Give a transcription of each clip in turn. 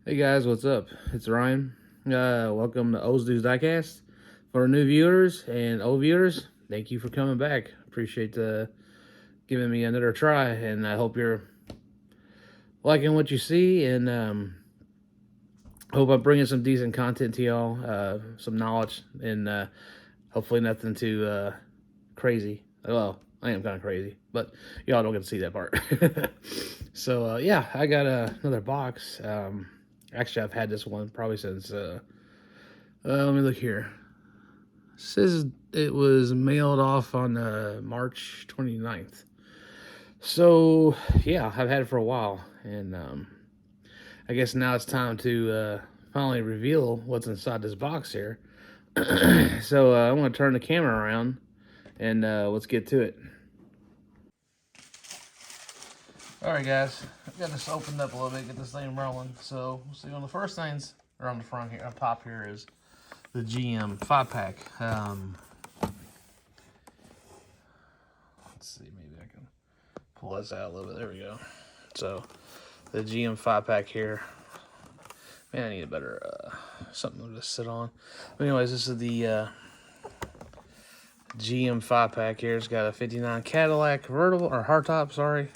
Hey guys, what's up? It's Ryan. Welcome to O's Dudes Diecast. For new viewers and old viewers, thank you for coming back. Appreciate giving me another try, and I hope you're liking what you see. And hope I'm bringing some decent content to y'all, some knowledge, and hopefully nothing too crazy. Well, I am kind of crazy, but y'all don't get to see that part. So yeah, I got another box. Actually, I've had this one probably since. Let me look here. It says it was mailed off on March 29th. So yeah, I've had it for a while, and I guess now it's time to finally reveal what's inside this box here. So I'm gonna turn the camera around, and let's get to it. All right, guys, I've got this opened up a little bit, get this thing rolling. So, see, one of the first things are on the front here, up top here, is the GM 5-pack. Let's see, maybe I can pull this out a little bit. There we go. So, the GM 5-pack here. Man, I need a better something to sit on. But anyways, this is the GM 5-pack here. It's got a 59 Cadillac convertible, or hardtop, sorry.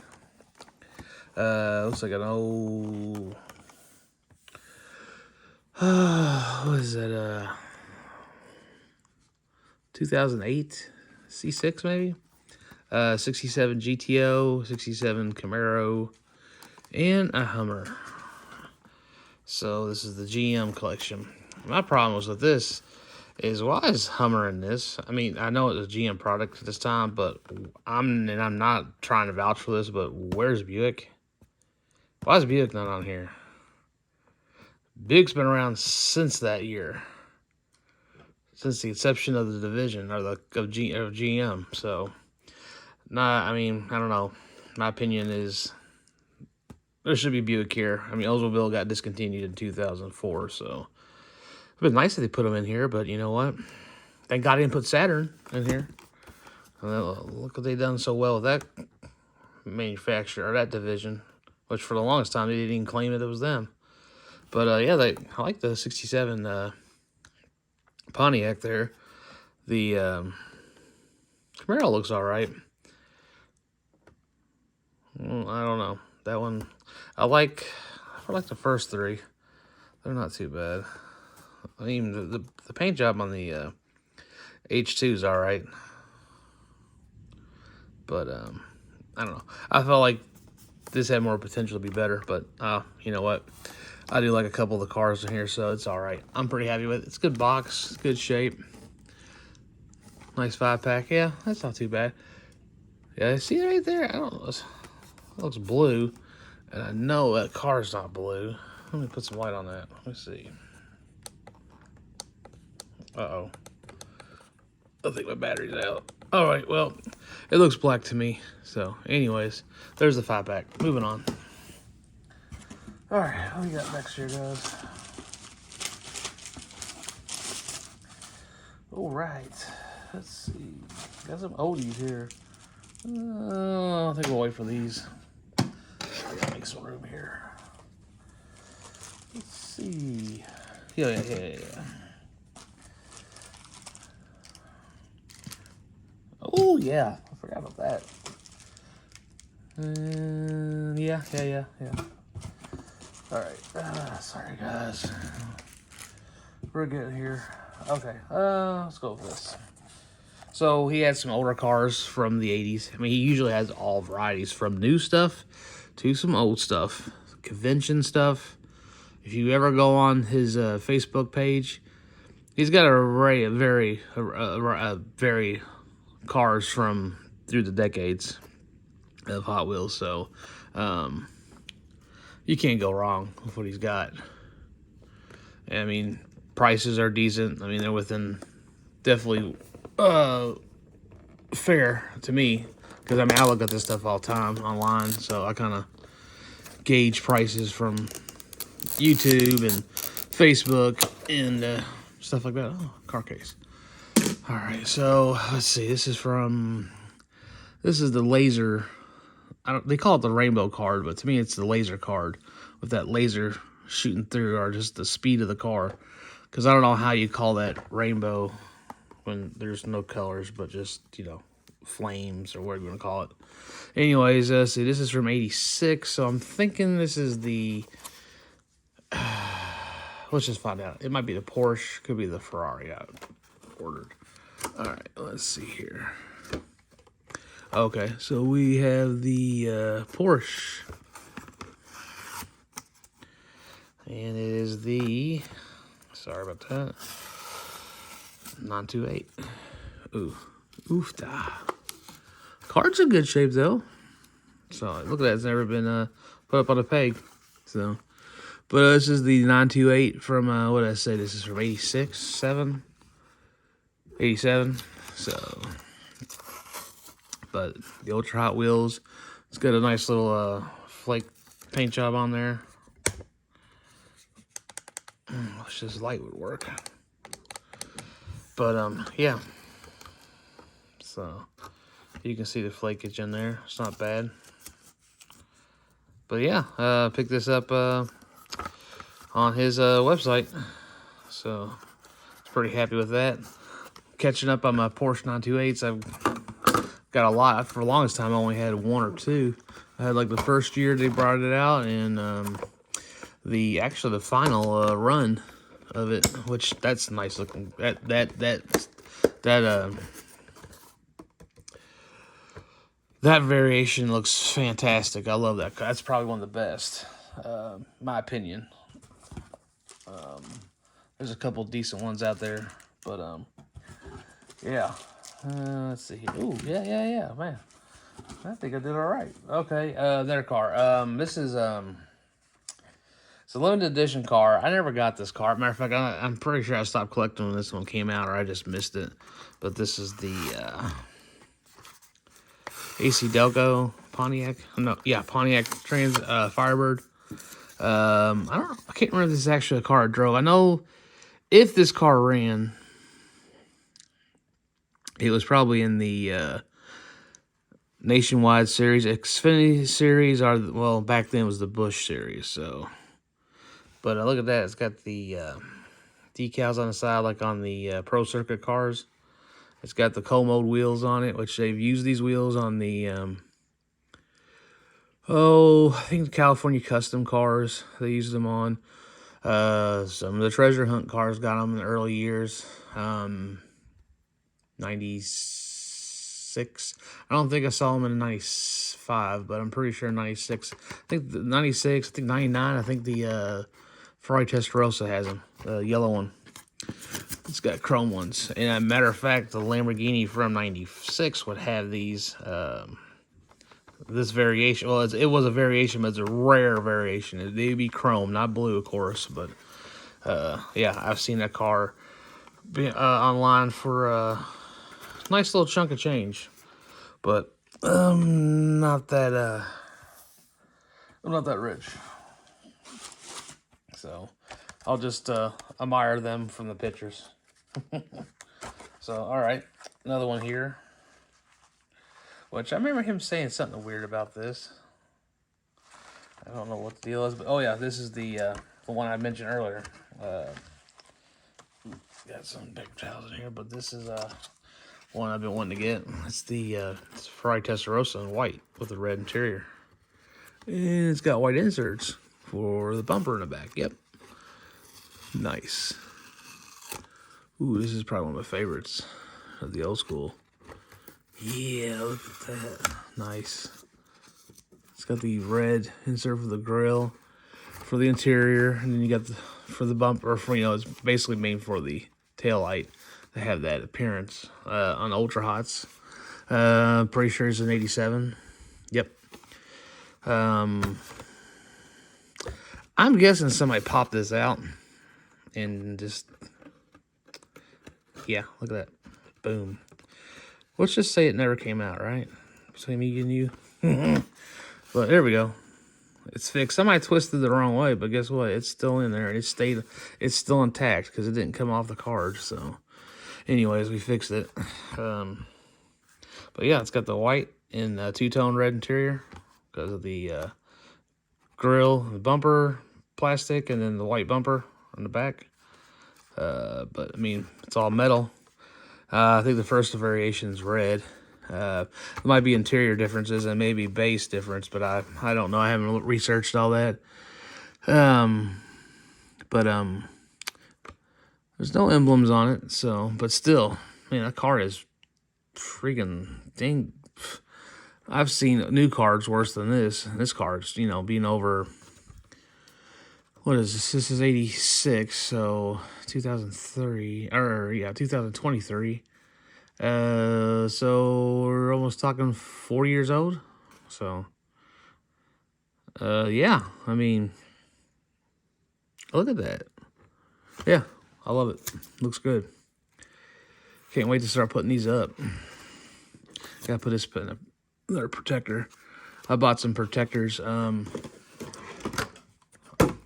Looks like an old, what is that, 2008 C6 maybe? 67 GTO, 67 Camaro, and a Hummer. So this is the GM collection. My problem was with this is, why is Hummer in this? I mean, I know it's a GM product at this time, but I'm not trying to vouch for this, but where's Buick? Why is Buick not on here? Buick's been around since that year, since the inception of the division, or of GM. So, I mean, I don't know. My opinion is there should be Buick here. I mean, Oldsmobile got discontinued in 2004, so it'd been nice that they put them in here. But you know what? Thank God they didn't put Saturn in here. Look what they've done so well with that manufacturer, or that division, which for the longest time they didn't even claim that it was them. But yeah, I like the 67 Pontiac there. The Camaro looks all right. I don't know. That one, I like the first three. They're not too bad. I mean, the paint job on the H2 is all right. But I don't know. I felt like this had more potential to be better. But you know what? I do like a couple of the cars in here, so it's all right. I'm pretty happy with it. It's a good box. It's good shape. Nice 5-pack. Yeah, that's not too bad. Yeah, see it right there? I don't know. It looks blue. And I know that car's not blue. Let me put some light on that. Let me see. Uh-oh. I think my battery's out. All right, well, it looks black to me. So, anyways, there's the 5-pack. Moving on. All right, what we got next here, guys? All right, let's see. Got some oldies here. I think we'll wait for these. I gotta make some room here. Let's see. Yeah. Oh, yeah. I forgot about that. Yeah. All right. Sorry, guys. We're good here. Okay. Let's go with this. So he had some older cars from the 80s. I mean, he usually has all varieties, from new stuff to some old stuff, convention stuff. If you ever go on his Facebook page, he's got an array of very cars from through the decades of Hot Wheels. So you can't go wrong with what he's got. I mean, prices are decent. I mean, they're within definitely fair to me, because I mean, I look at this stuff all the time online, so I kind of gauge prices from YouTube and Facebook and stuff like that. Oh, car case. All right, so let's see. This is the laser. They call it the rainbow card, but to me, it's the laser card with that laser shooting through are just the speed of the car. Because I don't know how you call that rainbow when there's no colors, but just, you know, flames or whatever you want to call it. Anyways, see, this is from 86, so I'm thinking this is the... let's just find out. It might be the Porsche, could be the Ferrari I ordered. All right, let's see here. Okay, so we have the Porsche. And it is the... sorry about that. 928. Ooh. Oofda. Car's in good shape, though. So, look at that. It's never been put up on a peg. So, but this is the 928 from, what did I say? This is from 86, 7? 87. So, but the Ultra Hot Wheels. It's got a nice little flake paint job on there. Wish this light would work. But, yeah. So, you can see the flakage in there. It's not bad. But, yeah, picked this up on his website. So, pretty happy with that. Catching up on my Porsche 928s. I've got a lot. For the longest time, I only had one or two. I had, like, the first year they brought it out, and actually the final run of it, which that's nice looking. That variation looks fantastic. I love that. That's probably one of the best, my opinion. There's a couple decent ones out there, but yeah. Let's see here. Ooh, yeah, man. I think I did all right. Okay, their car. This is it's a limited edition car. I never got this car. Matter of fact, I'm pretty sure I stopped collecting when this one came out, or I just missed it. But this is the AC Delco Pontiac. No, yeah, Pontiac Firebird. I can't remember if this is actually a car I drove. I know if this car ran, it was probably in the Nationwide series, Xfinity series, or well, back then it was the Bush series. So, but look at that. It's got the decals on the side, like on the Pro Circuit cars. It's got the co-mode wheels on it, which they've used these wheels on the, I think the California Custom cars. They used them on. Some of the Treasure Hunt cars got them in the early years. 96. I don't think I saw them in 95, but I'm pretty sure 96. I think the 96, I think 99, I think the Ferrari Testarossa has them, the yellow one. It's got chrome ones. And as a matter of fact, the Lamborghini from 96 would have these, this variation. Well, it was a variation, but it's a rare variation. It'd be chrome, not blue, of course. But, yeah, I've seen that car online for a nice little chunk of change. But, I'm not that rich. So, I'll just admire them from the pictures. So, all right, another one here. Which I remember him saying something weird about this. I don't know what the deal is, but oh yeah, this is the one I mentioned earlier. Got some big towels in here, but this is one I've been wanting to get. It's the Ferrari Testarossa in white with a red interior, and it's got white inserts for the bumper in the back. Yep, nice. Ooh, this is probably one of my favorites of the old school. Yeah, look at that. Nice. It's got the red insert for the grill, for the interior, and then you got for the bumper, for, you know, it's basically made for the tail light to have that appearance on Ultra Hots. Pretty sure it's an 87. Yep. I'm guessing somebody popped this out and just... Yeah, look at that. Boom. Let's just say it never came out, right? Between me and you. But there we go. It's fixed. Somebody twisted it the wrong way, but guess what? It's still in there. It's still intact because it didn't come off the card. So, anyways, we fixed it. But yeah, it's got the white and two-tone red interior because of the grill, the bumper, plastic and then the white bumper on the back. But I mean, it's all metal. I think the first variation is red. There might be interior differences and maybe base difference, but I don't know. I haven't researched all that. But there's no emblems on it, so, but still, man, that car is freaking dang. I've seen new cars worse than this. This car's, you know, being over, what is this? This is 86, so 2030, or yeah, 2023. So we're almost talking 4 years old. So, yeah, I mean, look at that. Yeah, I love it. Looks good. Can't wait to start putting these up. Gotta put this in another protector. I bought some protectors.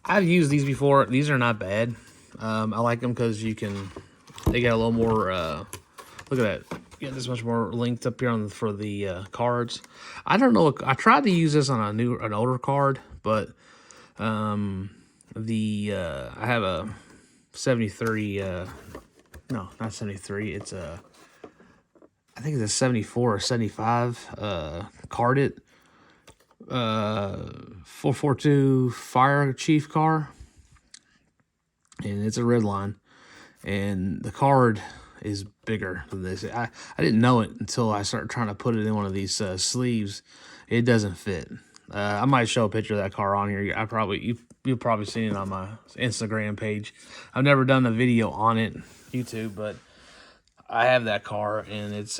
I've used these before. These are not bad. I like them because they got a little more, look at that. Yeah, this much more linked up here for the cards. I don't know. I tried to use this on an older card, but I have a 73, no, not 73. It's I think it's a 74 or 75 carded 442 Fire Chief car, and it's a red line, and the card is bigger than this. I didn't know it until I started trying to put it in one of these sleeves. It doesn't fit. I might show a picture of that car on here. You've probably seen it on my Instagram page. I've never done a video on it, YouTube, but I have that car, and it's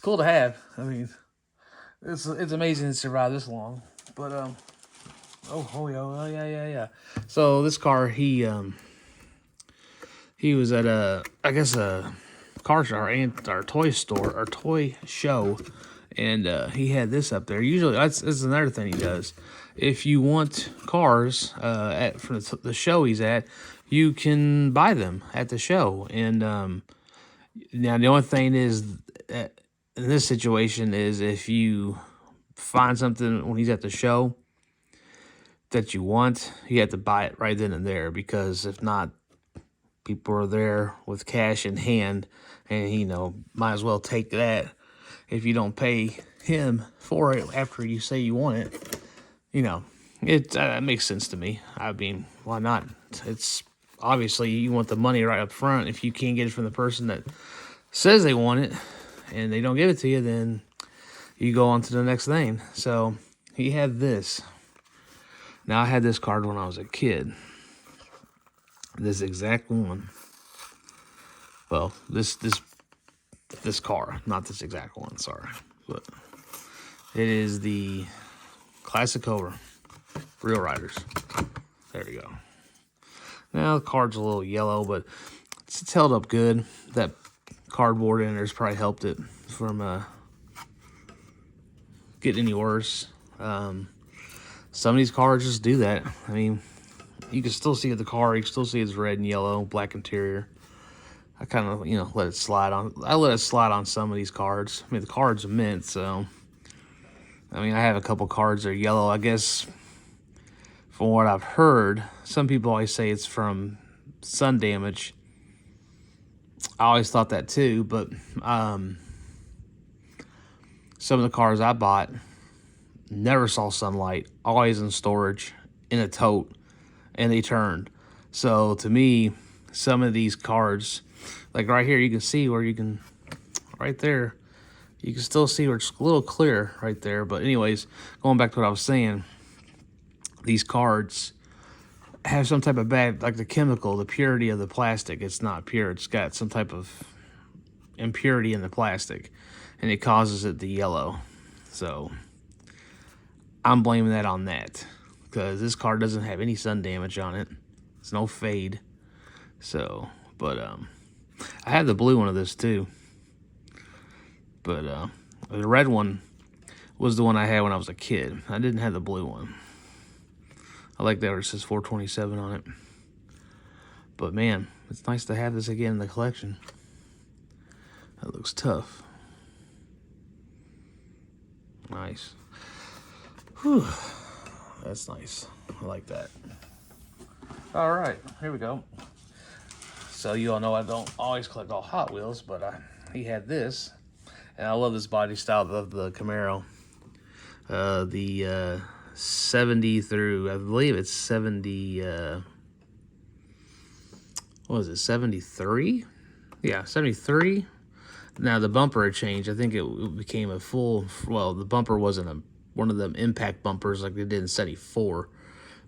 cool to have. I mean, it's amazing to survive this long. But yeah. So this car, he was at a car show or toy store or toy show, and he had this up there. Usually, that's another thing he does. If you want cars from the show he's at, you can buy them at the show. And now the only thing is, in this situation, is if you find something when he's at the show that you want, you have to buy it right then and there, because if not, people are there with cash in hand, and might as well take that if you don't pay him for it after you say you want it. It makes sense to me. I mean, why not? It's obviously you want the money right up front. If you can't get it from the person that says they want it and they don't give it to you, then you go on to the next thing. So he had this. Now, I had this card when I was a kid. This exact one. Well, this car, not this exact one, sorry. But it is the Classic Cobra Real Riders. There we go. Now, the card's a little yellow, but it's held up good. That cardboard in there's probably helped it from getting any worse. Some of these cars just do that. I mean, you can still see the car. You can still see it's red and yellow, black interior. I kind of, let it slide on. I let it slide on some of these cards. I mean, the card's mint, so. I mean, I have a couple cards that are yellow. I guess, from what I've heard, some people always say it's from sun damage. I always thought that too, but some of the cars I bought never saw sunlight, always in storage, in a tote, and they turned. So to me, some of these cards, like right here, you can see where right there, you can still see where it's a little clear right there. But anyways, going back to what I was saying, these cards have some type of bad, like the chemical, the purity of the plastic. It's not pure. It's got some type of impurity in the plastic, and it causes it to yellow. So I'm blaming that on that, because this card doesn't have any sun damage on it. It's no fade. So, but I have the blue one of this too. But the red one was the one I had when I was a kid. I didn't have the blue one. I like that where it says 427 on it. But man, it's nice to have this again in the collection. That looks tough. Nice. Whew. that's nice. I like that. All right, here we go. So you all know I don't always collect all Hot Wheels, but he had this, and I love this body style of the Camaro. The 70 through, I believe it's 70, what was it, 73? Yeah, 73. Now the bumper had changed. I think it became a full, well, the bumper wasn't one of them impact bumpers like they did in 74.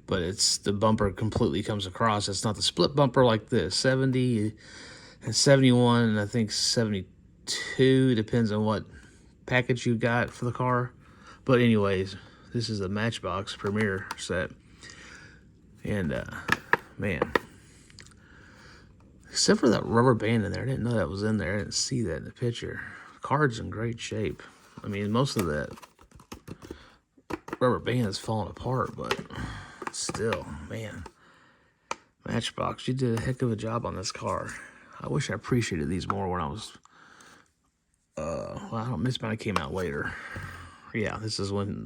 But it's the bumper completely comes across. It's not the split bumper like this. 70 and 71 and I think 72, depends on what package you got for the car. But anyways, this is a Matchbox Premier set. And man, except for that rubber band in there, I didn't know that was in there. I didn't see that in the picture. The card's in great shape. I mean, most of that rubber band is falling apart, but still, man, Matchbox, you did a heck of a job on this car. I wish I appreciated these more when I was, well, I don't, this might have came out later. Yeah, this is when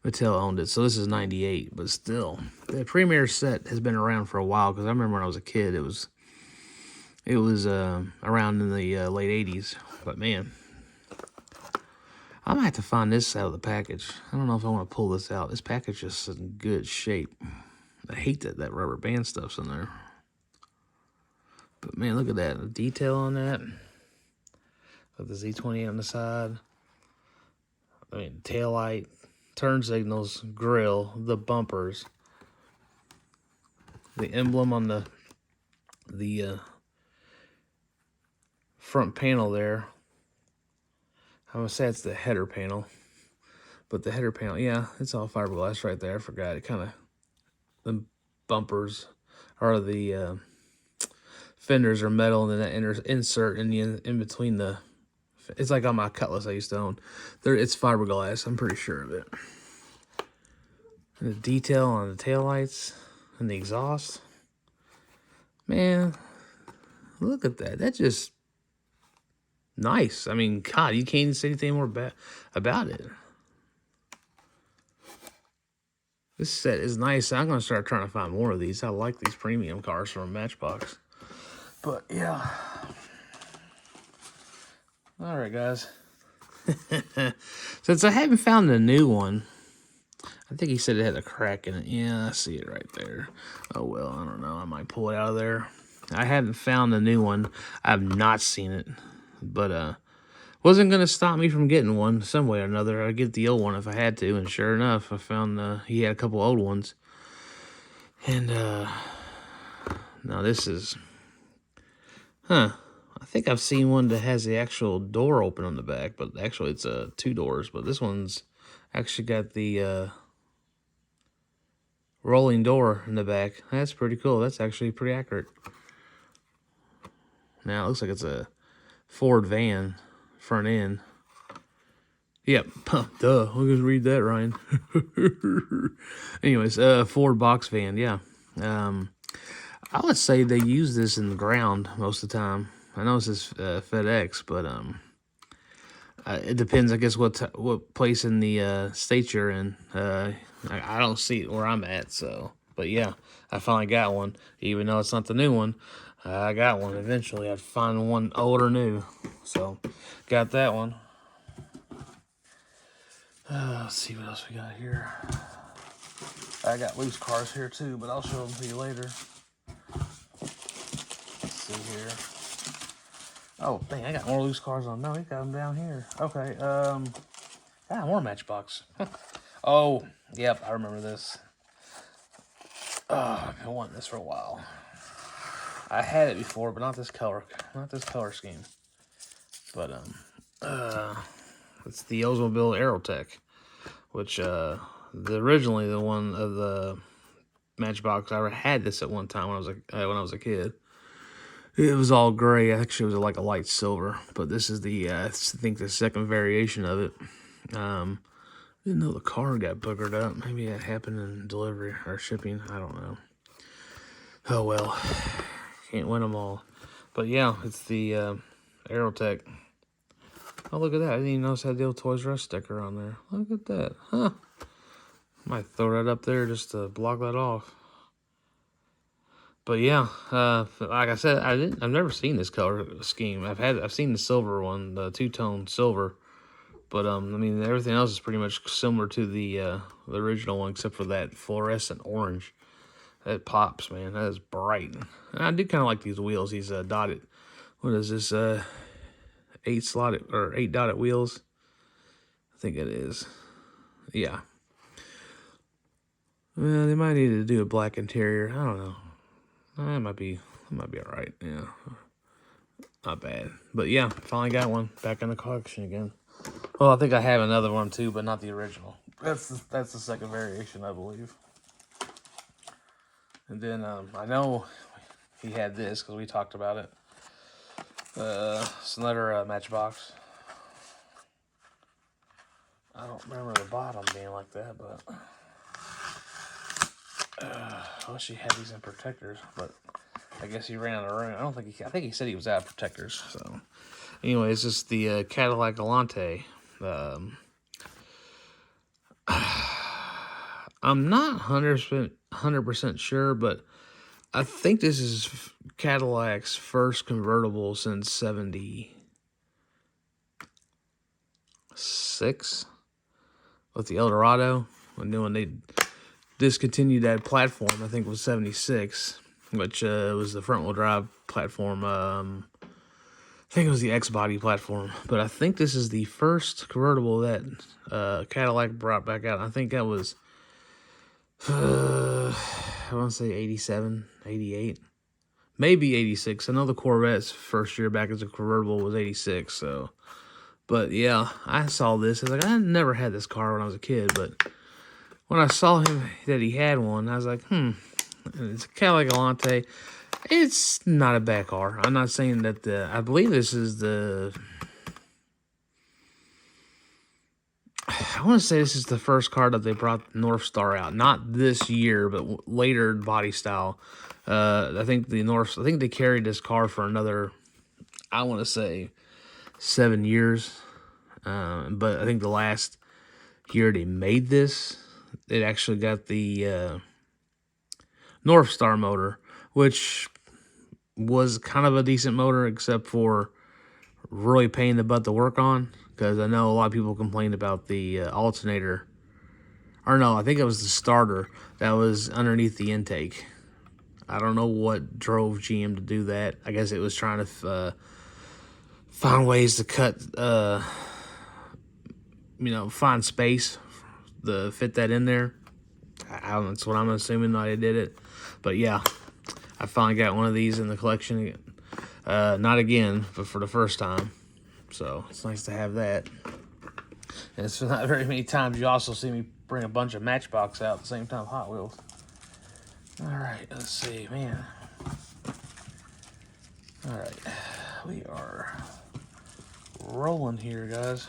Mattel owned it, so this is 98, but still, the Premier set has been around for a while, because I remember when I was a kid, it was around in the late 80s, but man, I might have to find this out of the package. I don't know if I want to pull this out. This package is in good shape. I hate that rubber band stuff's in there. But man, look at that. The detail on that. With the Z20 on the side. I mean, tail light, turn signals, grill, the bumpers. The emblem on the front panel there. I'm going to say it's the header panel. But the header panel, yeah, it's all fiberglass right there. I forgot. It kind of, the bumpers or the fenders are metal, and then that insert in between the, it's like on my Cutlass I used to own. It's fiberglass, I'm pretty sure of it. And the detail on the taillights and the exhaust. Man, look at that. That's just nice. I mean, God, you can't even say anything more about it. This set is nice. I'm going to start trying to find more of these. I like these premium cars from Matchbox. But, yeah. All right, guys. Since I haven't found a new one, I think he said it had a crack in it. Yeah, I see it right there. Oh, well, I don't know. I might pull it out of there. I haven't found a new one. I have not seen it. But, wasn't going to stop me from getting one some way or another. I'd get the old one if I had to. And sure enough, I found he had a couple old ones. And, now this is, I think I've seen one that has the actual door open on the back. But actually, it's 2 doors. But this one's actually got the rolling door in the back. That's pretty cool. That's actually pretty accurate. Now, it looks like it's a Ford van. Front end. Yep. Duh. We'll just read that, Ryan. Anyways, Ford box van. Yeah. I would say they use this in the ground most of the time. I know this is FedEx, but it depends, I guess, what place in the state you're in. I don't see it where I'm at, so. But yeah, I finally got one, even though it's not the new one. I got one eventually. I'd find one old or new. So, got that one. Let's see what else we got here. I got loose cars here too, but I'll show them to you later. Let's see here. Oh, dang, I got more loose cars on. No, he got them down here. Okay, more Matchbox. Oh, yep, I remember this. Oh, I've been wanting this for a while. I had it before, but not this color scheme. But it's the Oldsmobile Aerotech, which originally the one of the Matchbox. I had this at one time when I was a kid. It was all gray. Actually, it was like a light silver. But this is the I think the second variation of it. Didn't know the car got boogered up. Maybe that happened in delivery or shipping. I don't know. Oh well. Can't win them all. But yeah, it's the Aerotech. Oh, look at that. I didn't even notice I had the old Toys R Us sticker on there. Look at that. Huh. Might throw that up there just to block that off. But yeah, like I said, I've never seen this color scheme. I've seen the silver one, the two-tone silver. But I mean, everything else is pretty much similar to the original one, except for that fluorescent orange. That pops, man. That is bright. And I do kind of like these wheels. These dotted. What is this? 8 dotted wheels. I think it is. Yeah. Well, they might need to do a black interior. I don't know. It might be all right. Yeah. Not bad. But yeah, finally got one back in the collection again. Well, I think I have another one too, but not the original. That's the second variation, I believe. And then I know he had this because we talked about it. It's another Matchbox. I don't remember the bottom being like that, but I wish he had these in protectors, but I guess he ran out of room. I think he said he was out of protectors. So, anyway, it's just the Cadillac Allante. I'm not 100% sure, but I think this is Cadillac's first convertible since '76 with the Eldorado. When they discontinued that platform, I think it was '76, which was the front-wheel drive platform. I think it was the X-body platform, but I think this is the first convertible that Cadillac brought back out. I think that was, I want to say 87, 88, maybe 86. I know the Corvette's first year back as a convertible was 86, so. But yeah, I saw this. I was like, I never had this car when I was a kid, but when I saw him that he had one, I was like, it's a Cadillac Allante. It's not a bad car. I'm not saying that I believe this is I want to say this is the first car that they brought the North Star out. Not this year, but later body style. I think they carried this car for another, I want to say, 7 years. But I think the last year they made this, it actually got the North Star motor, which was kind of a decent motor, except for really pain in the butt to work on, because I know a lot of people complained about the alternator. Or no, I think it was the starter that was underneath the intake. I don't know what drove GM to do that. I guess it was trying to find ways to cut, find space to fit that in there. That's what I'm assuming why they did it. But yeah, I finally got one of these in the collection. Not again, but for the first time. So it's nice to have that. And it's not very many times you also see me bring a bunch of Matchbox out at the same time Hot Wheels. All right, let's see, man. All right, we are rolling here, guys.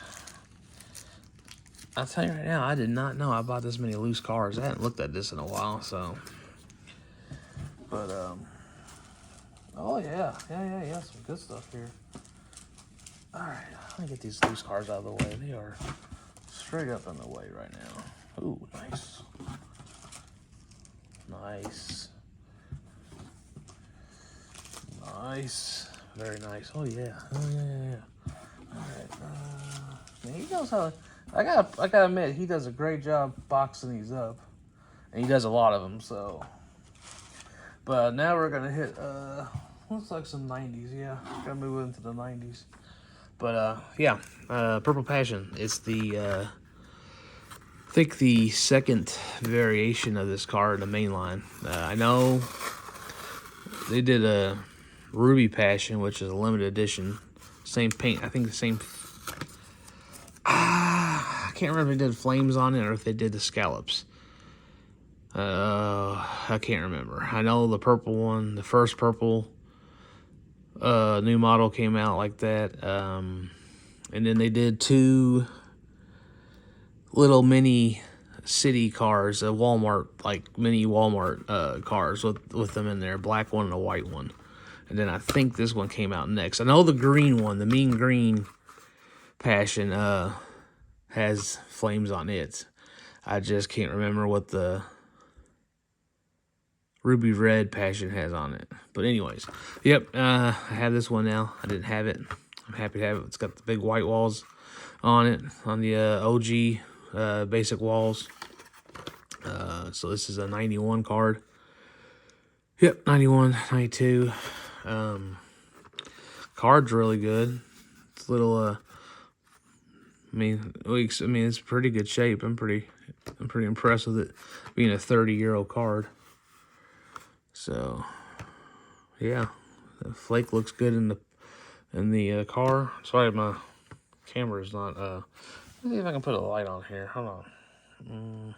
I'll tell you right now, I did not know I bought this many loose cars. I hadn't looked at this in a while, so. But, oh yeah, some good stuff here. All right, let me get these loose cars out of the way. They are straight up in the way right now. Ooh, nice. Nice. Nice. Very nice. Oh yeah. All right. Man, he knows how. I gotta admit, he does a great job boxing these up, and he does a lot of them. So, but now we're gonna hit looks like some 90s. Yeah, gotta move into the 90s. But yeah, Purple Passion. It's the I think the second variation of this car in the main line. I know they did a Ruby Passion, which is a limited edition. Same paint. I think the same. I can't remember if they did flames on it or if they did the scallops. I can't remember. I know the purple one, the first purple new model came out like that. And then they did two little mini city cars, Walmart, like mini Walmart cars with them in there, black one and a white one. And then I think this one came out next. I know the green one, the mean green Passion, has flames on it. I just can't remember what the ruby red passion has on it. But anyways, yep, I have this one now. I didn't have it. I'm happy to have it. It's got the big white walls on it, on the OG basic walls. So this is a 91 card. Yep, 91, 92. Card's really good. It's a little, I mean, it's pretty good shape. I'm pretty impressed with it being a 30-year-old card. So, yeah, the flake looks good in the car. Sorry, my camera is not. Let me see if I can put a light on here. Hold on.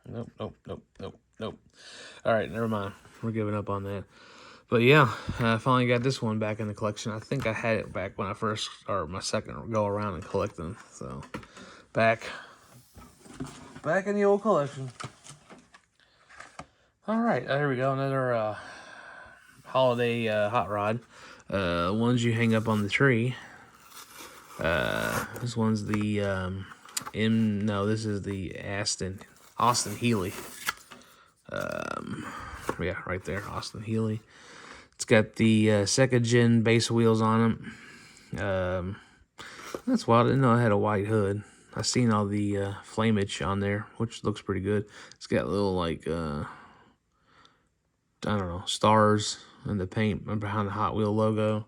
Nope. All right, never mind. We're giving up on that. But yeah, I finally got this one back in the collection. I think I had it back when I first, or my second go around and collect them. So, back in the old collection. All right, there we go. Another holiday hot rod. Ones you hang up on the tree. This one's the this is the Austin Healey. Yeah, right there, Austin Healey. It's got the second gen base wheels on them. That's wild. I didn't know it had a white hood. I seen all the flamage on there, which looks pretty good. It's got little like I don't know, stars in the paint behind the Hot Wheel logo.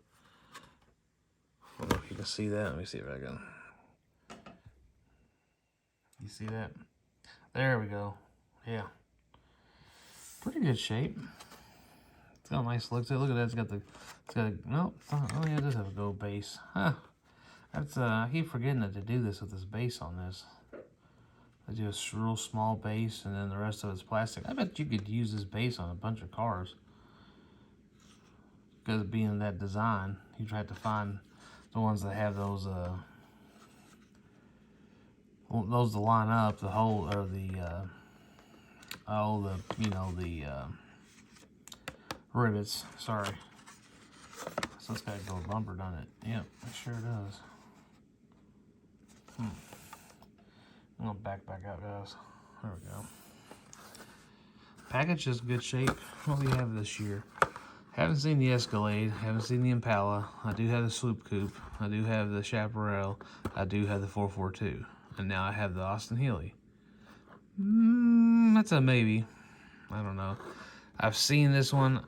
I don't know if you can see that. Let me see if I can. You see that? There we go. Yeah. Pretty good shape. It's got a nice look to it. Look at that. Oh yeah, it does have a gold base. Huh. That's I keep forgetting that they do this with this base on this. They do a real small base and then the rest of it's plastic. I bet you could use this base on a bunch of cars. Because of being that design, you try to find the ones that have those to line up, the whole, or the rivets. Sorry. So it's got gold lumber, doesn't it? Yep, it sure does. I'm gonna back out, guys. There we go. Package is good shape. What do we have this year? Haven't seen the Escalade. Haven't seen the Impala. I do have the Swoop Coupe. I do have the Chaparral. I do have the 442. And now I have the Austin Healey. That's a maybe. I don't know. I've seen this one.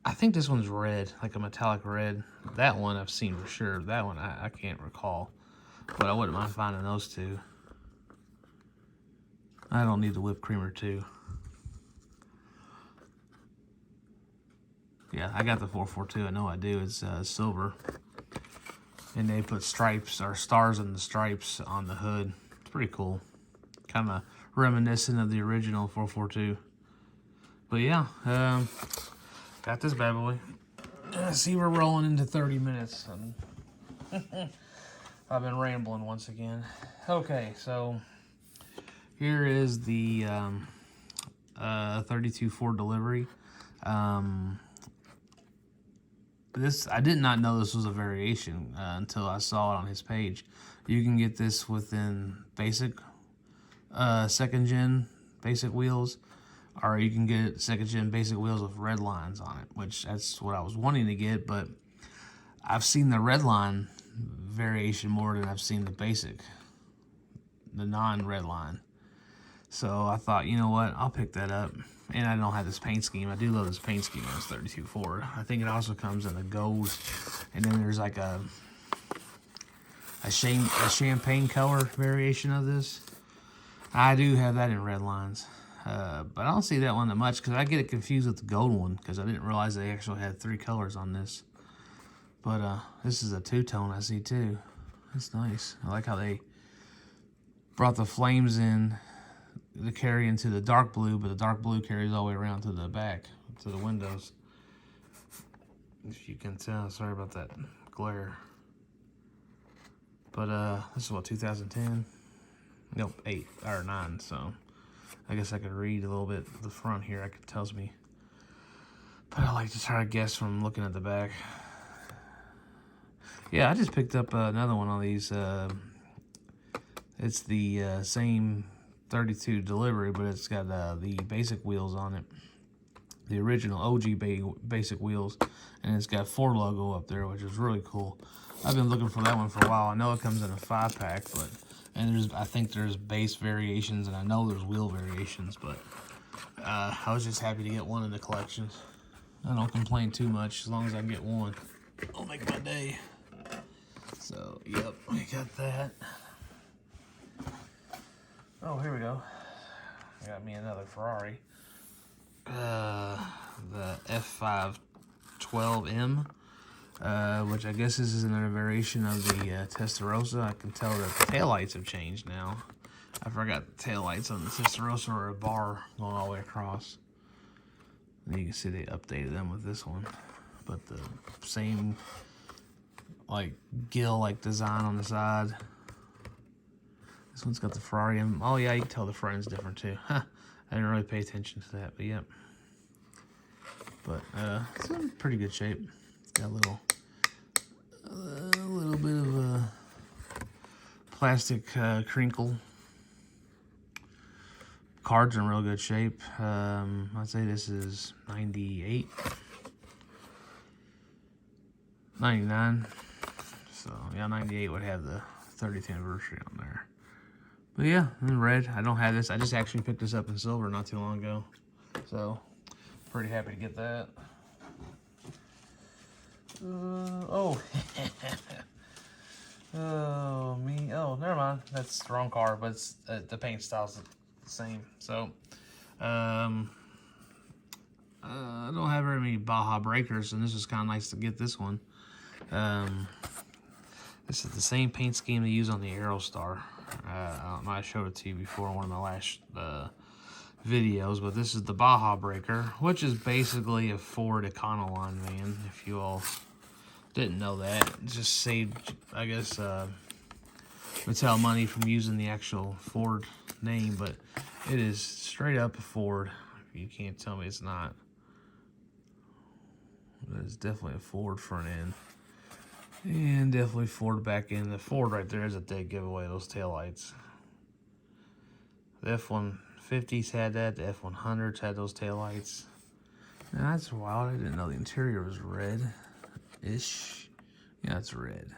I think this one's red, like a metallic red. That one I've seen for sure. That one I can't recall. But I wouldn't mind finding those two. I don't need the whipped cream or two. Yeah, I got the 442. I know I do. It's silver. And they put stripes or stars in the stripes on the hood. It's pretty cool. Kind of reminiscent of the original 442. But yeah, got this bad boy. I see we're rolling into 30 minutes. I've been rambling once again. Okay, so here is the 32 Ford delivery. This, I did not know this was a variation until I saw it on his page. You can get this within basic, second gen basic wheels, or you can get second gen basic wheels with red lines on it, which that's what I was wanting to get, but I've seen the red line variation more than I've seen the basic, the non-red line. So I thought, you know what, I'll pick that up. And I don't have this paint scheme. I do love this paint scheme on this 32 Ford. I think it also comes in the gold. And then there's like a champagne color variation of this. I do have that in red lines. But I don't see that one that much because I get it confused with the gold one because I didn't realize they actually had 3 colors on this. But this is a two-tone I see too. That's nice. I like how they brought the flames in to carry into the dark blue, but the dark blue carries all the way around to the back, to the windows. If you can tell, sorry about that glare. But this is what, 2010? Nope, 8 or 9, so I guess I could read a little bit the front here, it tells me. But I like to try to guess from looking at the back. Yeah, I just picked up another one of these. It's the same 32 delivery, but it's got the basic wheels on it. The original OG basic wheels, and it's got Ford logo up there, which is really cool. I've been looking for that one for a while. I know it comes in a 5-pack, but I think there's base variations, and I know there's wheel variations, but I was just happy to get one in the collection. I don't complain too much as long as I can get one. I'll make my day. So, yep, we got that. Oh, here we go. I got me another Ferrari. The F512M, which I guess this is another variation of the Testarossa. I can tell that the taillights have changed now. I forgot the taillights on the Testarossa are a bar going all the way across. And you can see they updated them with this one. But the same, like, gill-like design on the side. This one's got the Ferrari. Oh, yeah, you can tell the front is different, too. Huh. I didn't really pay attention to that, but yep. But it's in pretty good shape. It's got a little bit of a plastic crinkle. Cards are in real good shape. I'd say this is 98, 99. So yeah, 98 would have the 30th anniversary on there. But yeah, in red. I don't have this. I just actually picked this up in silver not too long ago. So, pretty happy to get that. Oh. Oh, me. Oh, never mind. That's the wrong car, but it's, the paint style's the same. So, I don't have very many Baja breakers, and this is kind of nice to get this one. This is the same paint scheme they use on the Aerostar. I showed it to you before in one of my last videos, but this is the Baja breaker, which is basically a Ford Econoline van, if you all didn't know that. It just saved, I guess, Mattel money from using the actual Ford name, but it is straight up a Ford. You can't tell me it's not. It's definitely a Ford front end. And definitely Ford back end. The Ford right there is a dead giveaway, those taillights. The F-150s had that. The F-100s had those taillights. Now, that's wild. I didn't know the interior was red-ish. Yeah, it's red.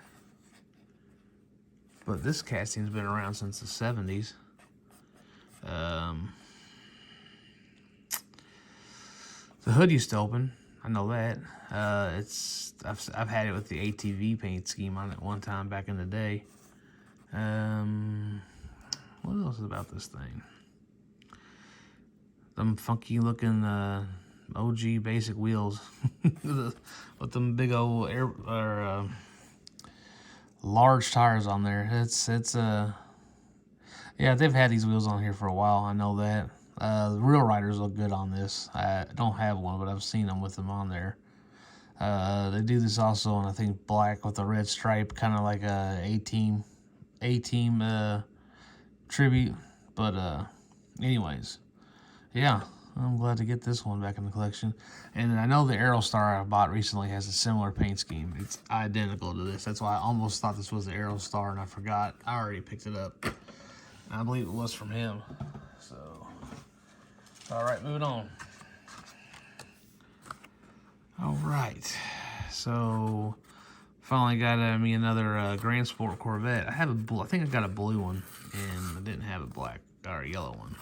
But this casting's been around since the 70s. The hood used to open. I know that. I've had it with the ATV paint scheme on it one time back in the day. What else is about this thing? Them funky looking OG basic wheels with them big old large tires on there. Yeah, they've had these wheels on here for a while. I know that. The Real Riders look good on this. I don't have one, but I've seen them with them on there. They do this also in, I think, black with a red stripe, kind of like a A-Team tribute. But anyways, yeah, I'm glad to get this one back in the collection. And I know the Aerostar I bought recently has a similar paint scheme. It's identical to this. That's why I almost thought this was the Aerostar, and I forgot. I already picked it up. I believe it was from him. So, all right, moving on. All right, so finally got me another Grand Sport Corvette. I think I got a blue one, and I didn't have a black or a yellow one.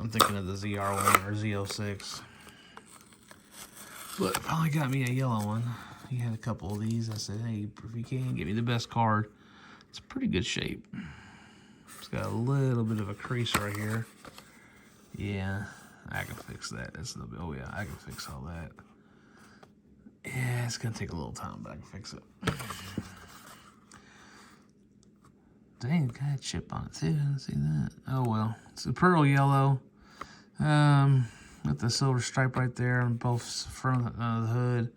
I'm thinking of the ZR1 or Z06. But finally got me a yellow one. He had a couple of these. I said, hey, if you can, get me the best card. It's pretty good shape. It's got a little bit of a crease right here. Yeah, I can fix that. That's a little bit, oh yeah, I can fix all that. Yeah, it's gonna take a little time, but I can fix it. Dang, got a chip on it too. I didn't see that. Oh well, it's a pearl yellow. With the silver stripe right there on both front of the hood.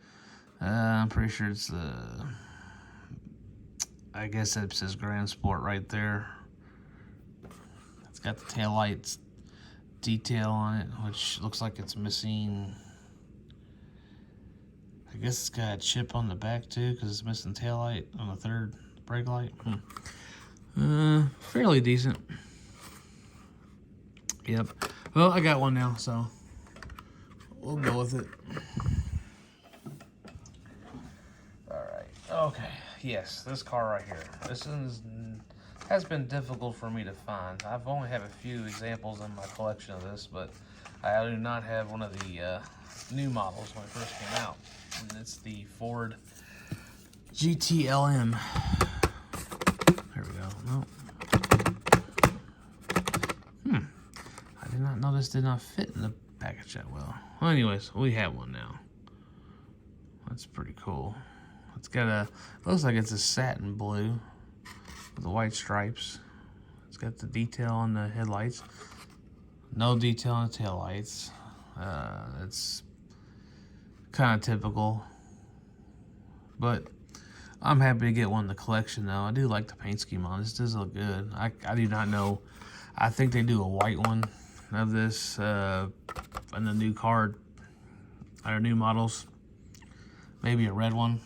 I'm pretty sure it's I guess it says Grand Sport right there. It's got the taillights detail on it, which looks like it's missing. I guess it's got a chip on the back too, because it's missing taillight on the third brake light. Fairly decent. Yep. Well, I got one now, so we'll go with it. Alright. Okay. Yes, this car right here. This has been difficult for me to find. I've only have a few examples in my collection of this, but I do not have one of the new models when it first came out. And it's the Ford GTLM. There we go. Nope. I did not know this did not fit in the package that well. Well, anyways, we have one now. That's pretty cool. It's got a, looks like it's a satin blue with the white stripes. It's got the detail on the headlights. No detail on the taillights. It's kind of typical. But I'm happy to get one in the collection though. I do like the paint scheme on this. Does look good. I do not know. I think they do a white one of this in the new card, or new models. Maybe a red one.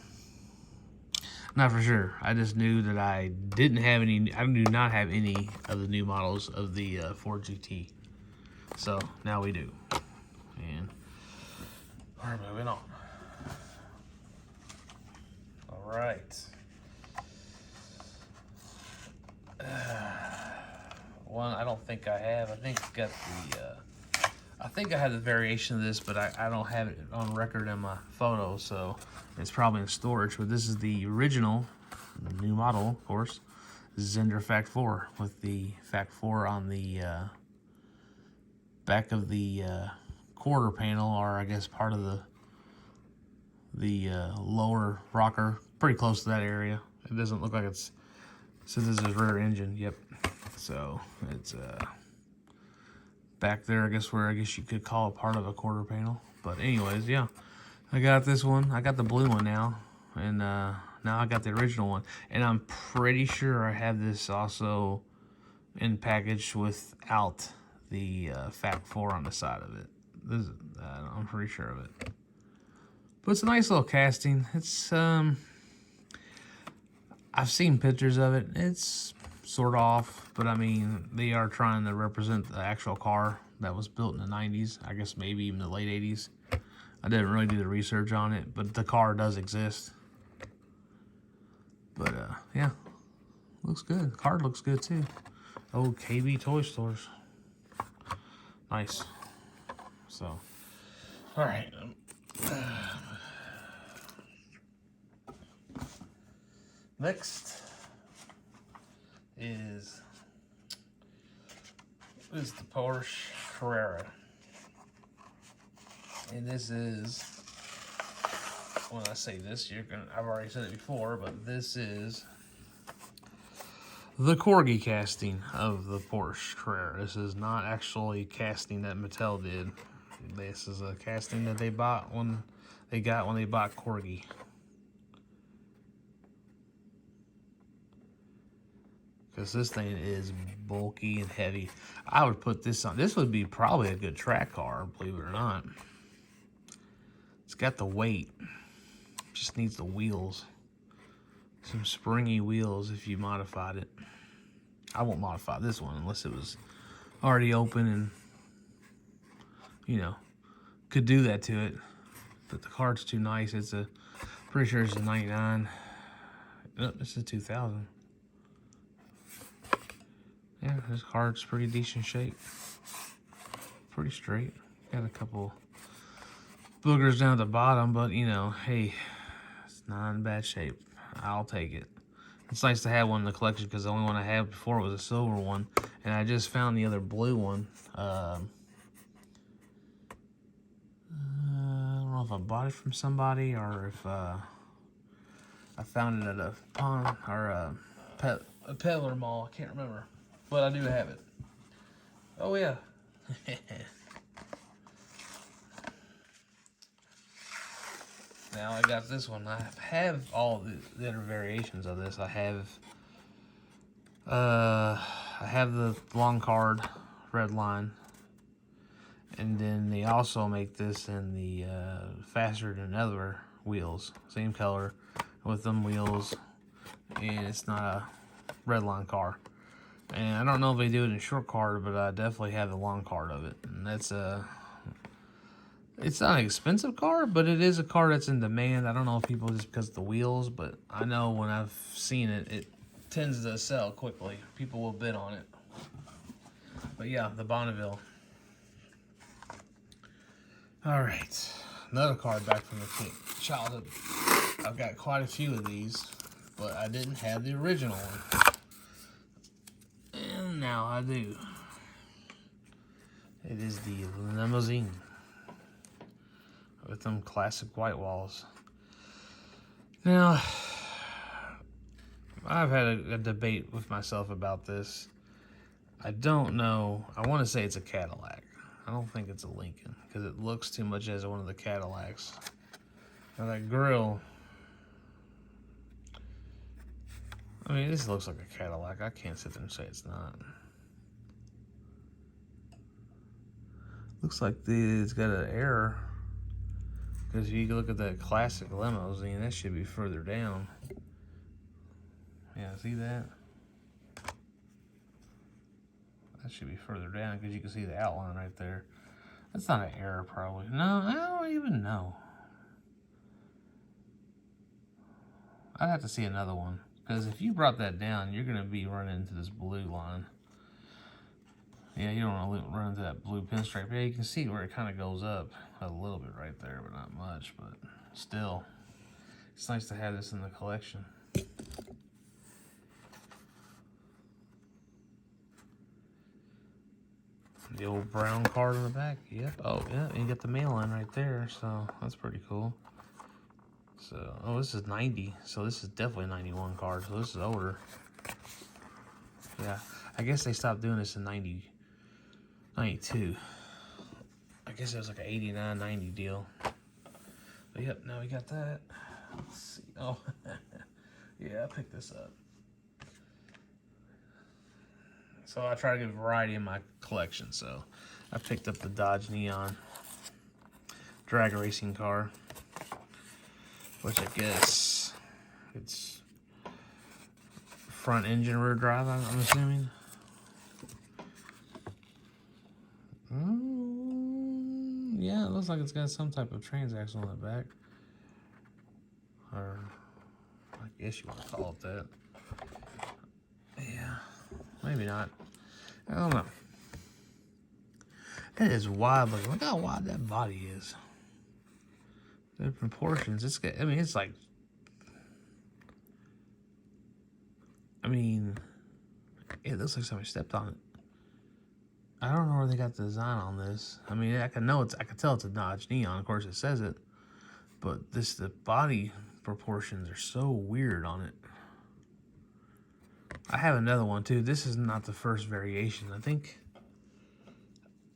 Not for sure. I just knew that I didn't have any. I do not have any of the new models of the Ford GT. So now we do. And we're moving on. All right. One I don't think I have. I think it's got the. I think I have the variation of this, but I don't have it on record in my photo, so it's probably in storage. But this is the original, the new model, of course, Zender Fact 4 with the Fact 4 on the back of the quarter panel, or I guess part of the lower rocker, pretty close to that area. It doesn't look like it's, so this is rear engine, yep. So it's back there, I guess, where I guess you could call it part of a quarter panel. But anyways, yeah, I got this one. I got the blue one now, and now I got the original one. And I'm pretty sure I have this also in package without the Fact 4 on the side of it. This, I'm pretty sure of it. But it's a nice little casting. It's I've seen pictures of it. It's sort of off, but I mean, they are trying to represent the actual car that was built in the 90s. I guess maybe even the late 80s. I didn't really do the research on it, but the car does exist. But yeah, looks good. The card looks good too. Oh, KB Toy Stores. Nice. So, all right. Next is the Porsche Carrera, and this is, when I say this, I've already said it before, but this is the Corgi casting of the Porsche Carrera. This is not actually casting that Mattel did. This is a casting that they bought when they bought Corgi. Because this thing is bulky and heavy. I would put this on. This would be probably a good track car, believe it or not. It's got the weight. Just needs the wheels. Some springy wheels if you modified it. I won't modify this one unless it was already open and, you know, could do that to it. But the card's too nice. It's a, pretty sure it's a 99. Oh, this is 2000. Yeah, this card's pretty decent shape. Pretty straight. Got a couple boogers down at the bottom, but you know, hey, it's not in bad shape. I'll take it. It's nice to have one in the collection because the only one I had before was a silver one, and I just found the other blue one. I don't know if I bought it from somebody or if I found it at a pawn or a peddler mall. I can't remember. But I do have it. Oh, yeah. Now I got this one. I have all the other variations of this. I have the long card, red line. And then they also make this in the faster than ever wheels. Same color with them wheels. And it's not a Redline car. And I don't know if they do it in short card, but I definitely have the long card of it. And that's it's not an expensive car, but it is a car that's in demand. I don't know if people just because of the wheels, but I know when I've seen it, it tends to sell quickly. People will bid on it. But yeah, the Bonneville. All right, another car back from the childhood. I've got quite a few of these, but I didn't have the original one. And now I do. It is the limousine with them classic white walls. Now, I've had a debate with myself about this. I don't know. I want to say it's a Cadillac. I don't think it's a Lincoln because it looks too much as one of the Cadillacs. Now that grill, I mean, this looks like a Cadillac. I can't sit there and say it's not. Looks like it's got an error because if you look at that classic limousine, that should be further down. Yeah, see that? That should be further down because you can see the outline right there. That's not an error, probably. No, I don't even know. I'd have to see another one because if you brought that down, you're going to be running into this blue line. Yeah, you don't want to run into that blue pinstripe. Yeah, you can see where it kind of goes up a little bit right there, but not much. But still, it's nice to have this in the collection. The old brown card in the back. Yep. Oh, yeah. And you got the mail line right there. So that's pretty cool. So, oh, this is 90. So this is definitely a 91 card. So this is older. Yeah. I guess they stopped doing this in 92. I guess it was like an 89, 90 deal. But yep, now we got that. Let's see. Oh, yeah, I picked this up. So I try to get a variety in my collection. So I picked up the Dodge Neon drag racing car, which I guess it's front engine rear drive, I'm assuming. Yeah, it looks like it's got some type of transaxle on the back. Or I guess you want to call it that. Yeah, maybe not. I don't know. That is wide looking. Look how wide that body is. The proportions. It's good. I mean, it's like. I mean, it looks like somebody stepped on it. I don't know where they got the design on this. I mean, I can tell it's a Dodge Neon. Of course, it says it, but the body proportions are so weird on it. I have another one too. This is not the first variation.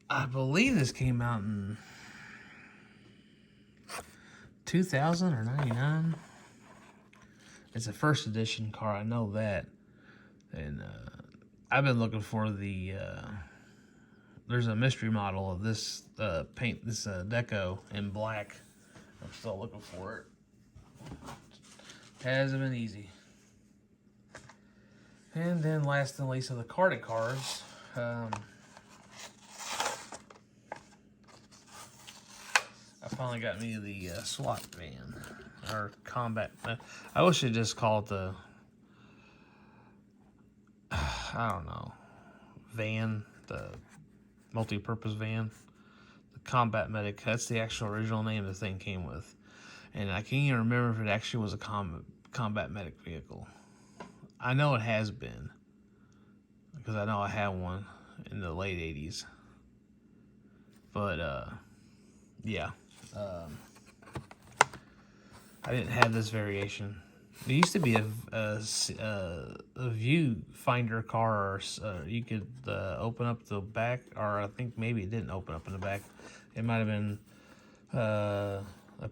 I believe this came out in 2000 or 99. It's a first edition car. I know that, and I've been looking for the. There's a mystery model of this deco in black. I'm still looking for it. Hasn't been easy. And then last and least of the carded cars. I finally got me the SWAT van, or combat. I wish they just call it the, I don't know, van, the multi-purpose van, the combat medic. That's the actual original name the thing came with, and I can't even remember if it actually was a combat medic vehicle. I know it has been, because I know I had one in the late 80s. But yeah, I didn't have this variation. There used to be a viewfinder car, or you could open up the back, or I think maybe it didn't open up in the back. It might have been a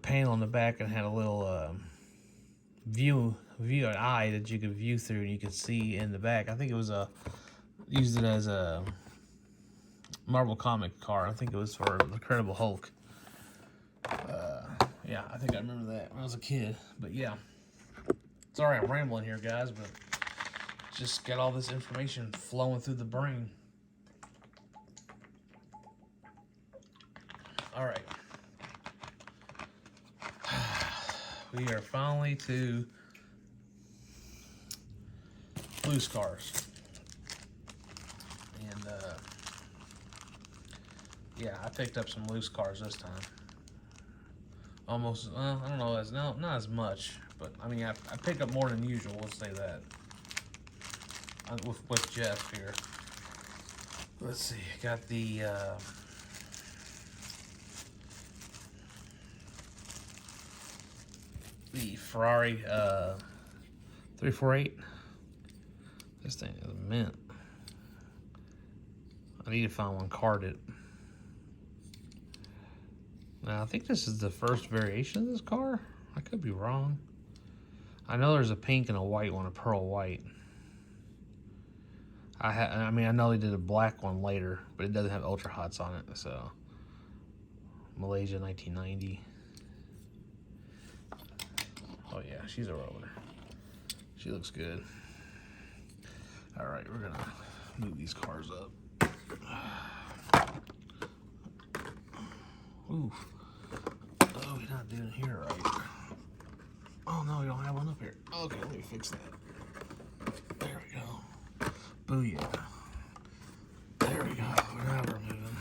panel in the back and had a little view eye that you could view through, and you could see in the back. I think it was used it as a Marvel comic car. I think it was for the Incredible Hulk. Yeah, I think I remember that when I was a kid. But yeah. Sorry I'm rambling here, guys, but just get all this information flowing through the brain. All right. We are finally to loose cars. And yeah, I picked up some loose cars this time. Almost, I don't know, not as much, but I mean, I picked up more than usual. Let's say that. With Jeff here. Let's see. Got the Ferrari 348. This thing is mint. I need to find one carded. Now, I think this is the first variation of this car. I could be wrong. I know there's a pink and a white one, a pearl white. I mean, I know they did a black one later, but it doesn't have ultra hots on it. So, Malaysia 1990. Oh yeah, she's a roller. She looks good. All right, we're gonna move these cars up. Ooh. Oh, we're not doing here right. Oh no, we don't have one up here. Okay, let me fix that. There we go. Booyah. There we go. Now we're moving.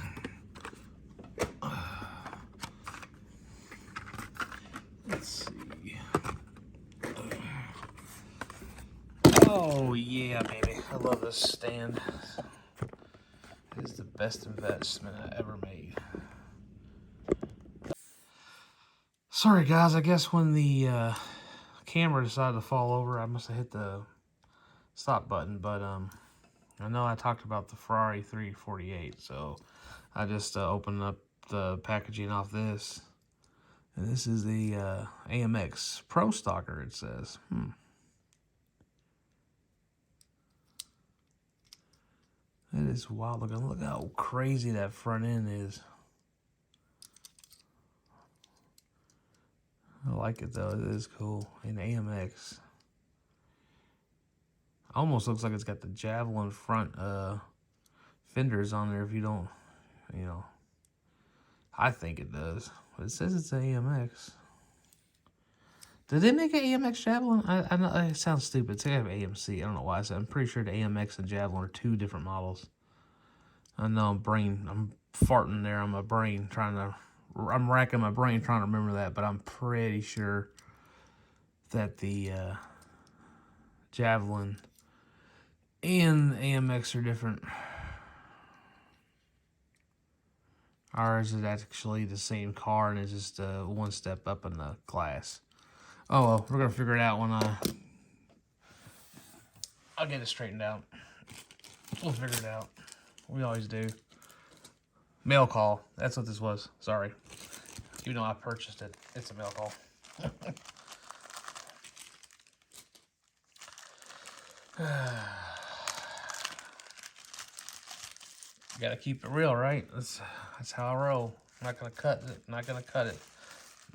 Let's see. Oh yeah, baby. I love this stand. It is the best investment I ever made. Sorry guys, I guess when the camera decided to fall over, I must have hit the stop button, but I know I talked about the Ferrari 348, so I just opened up the packaging off this, and this is the AMX Pro Stocker, it says. It is wild looking. Look how crazy that front end is. I like it though, it is cool. An AMX. Almost looks like it's got the Javelin front fenders on there if you don't, you know. I think it does. But it says it's an AMX. Did they make an AMX Javelin? I know it sounds stupid. It's like AMC. I don't know why I said. I'm pretty sure the AMX and Javelin are two different models. I know I'm farting there on my brain I'm racking my brain trying to remember that, but I'm pretty sure that the Javelin and AMX are different. Ours is actually the same car, and it's just one step up in the class. Oh well, we're gonna figure it out when I'll get it straightened out. We'll figure it out. We always do. Mail call. That's what this was. Sorry. Even though I purchased it, it's a mail call. You gotta keep it real, right? That's how I roll. I'm not gonna cut it. Not gonna cut it.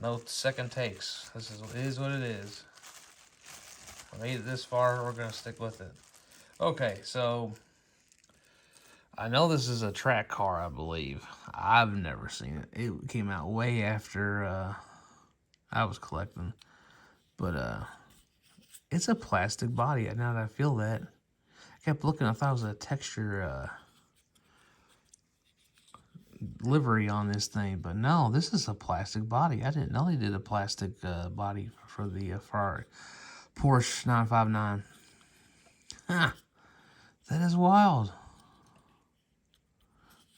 No second takes. This is what it is. I made it this far. We're gonna stick with it. Okay, so I know this is a track car, I believe. I've never seen it. It came out way after I was collecting, but it's a plastic body. Now that I feel that, I kept looking. I thought it was a texture livery on this thing, but no, this is a plastic body. I didn't know they did a plastic body for the Ferrari Porsche 959. Huh, that is wild.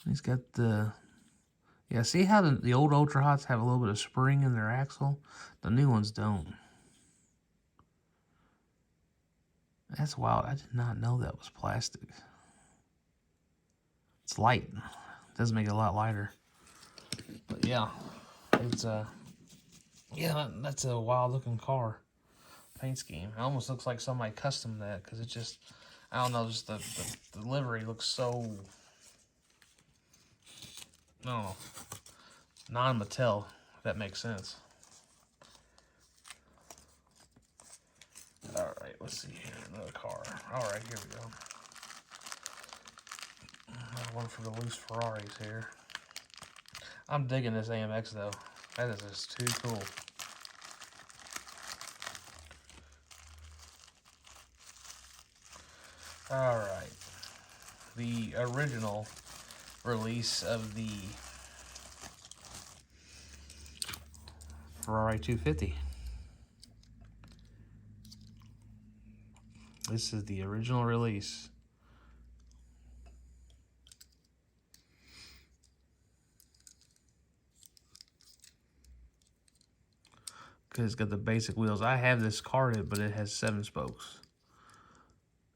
He's got the, yeah, see how the old Ultra Hots have a little bit of spring in their axle? The new ones don't. That's wild. I did not know that was plastic. It's light. Does make it a lot lighter. But yeah, it's yeah, that's a wild looking car. Paint scheme. It almost looks like somebody custom that, because it just, I don't know, just the livery looks so, I don't know, non-Mattel, if that makes sense. Alright, let's see here. Another car. All right, here we go. Another one for the loose Ferraris here. I'm digging this AMX though. That is just too cool. All right. The original release of the Ferrari 250. This is the original release. Because it's got the basic wheels. I have this carded, but it has 7 spokes.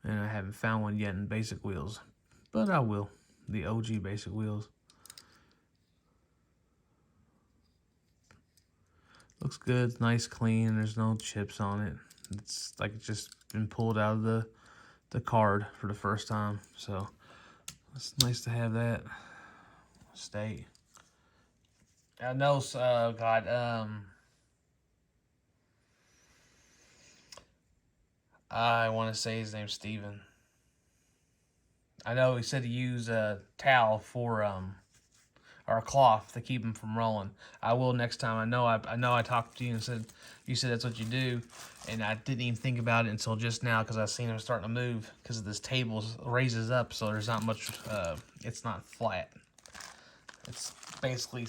And I haven't found one yet in basic wheels. But I will. The OG basic wheels. Looks good. It's nice, clean. There's no chips on it. It's like it's just been pulled out of the card for the first time. So it's nice to have that stay. I know, I want to say his name's Steven. I know he said to use a towel for or a cloth to keep them from rolling. I will next time. I know I talked to you and said you said that's what you do, and I didn't even think about it until just now because I seen him starting to move because this table raises up, so there's not much. It's not flat. It's basically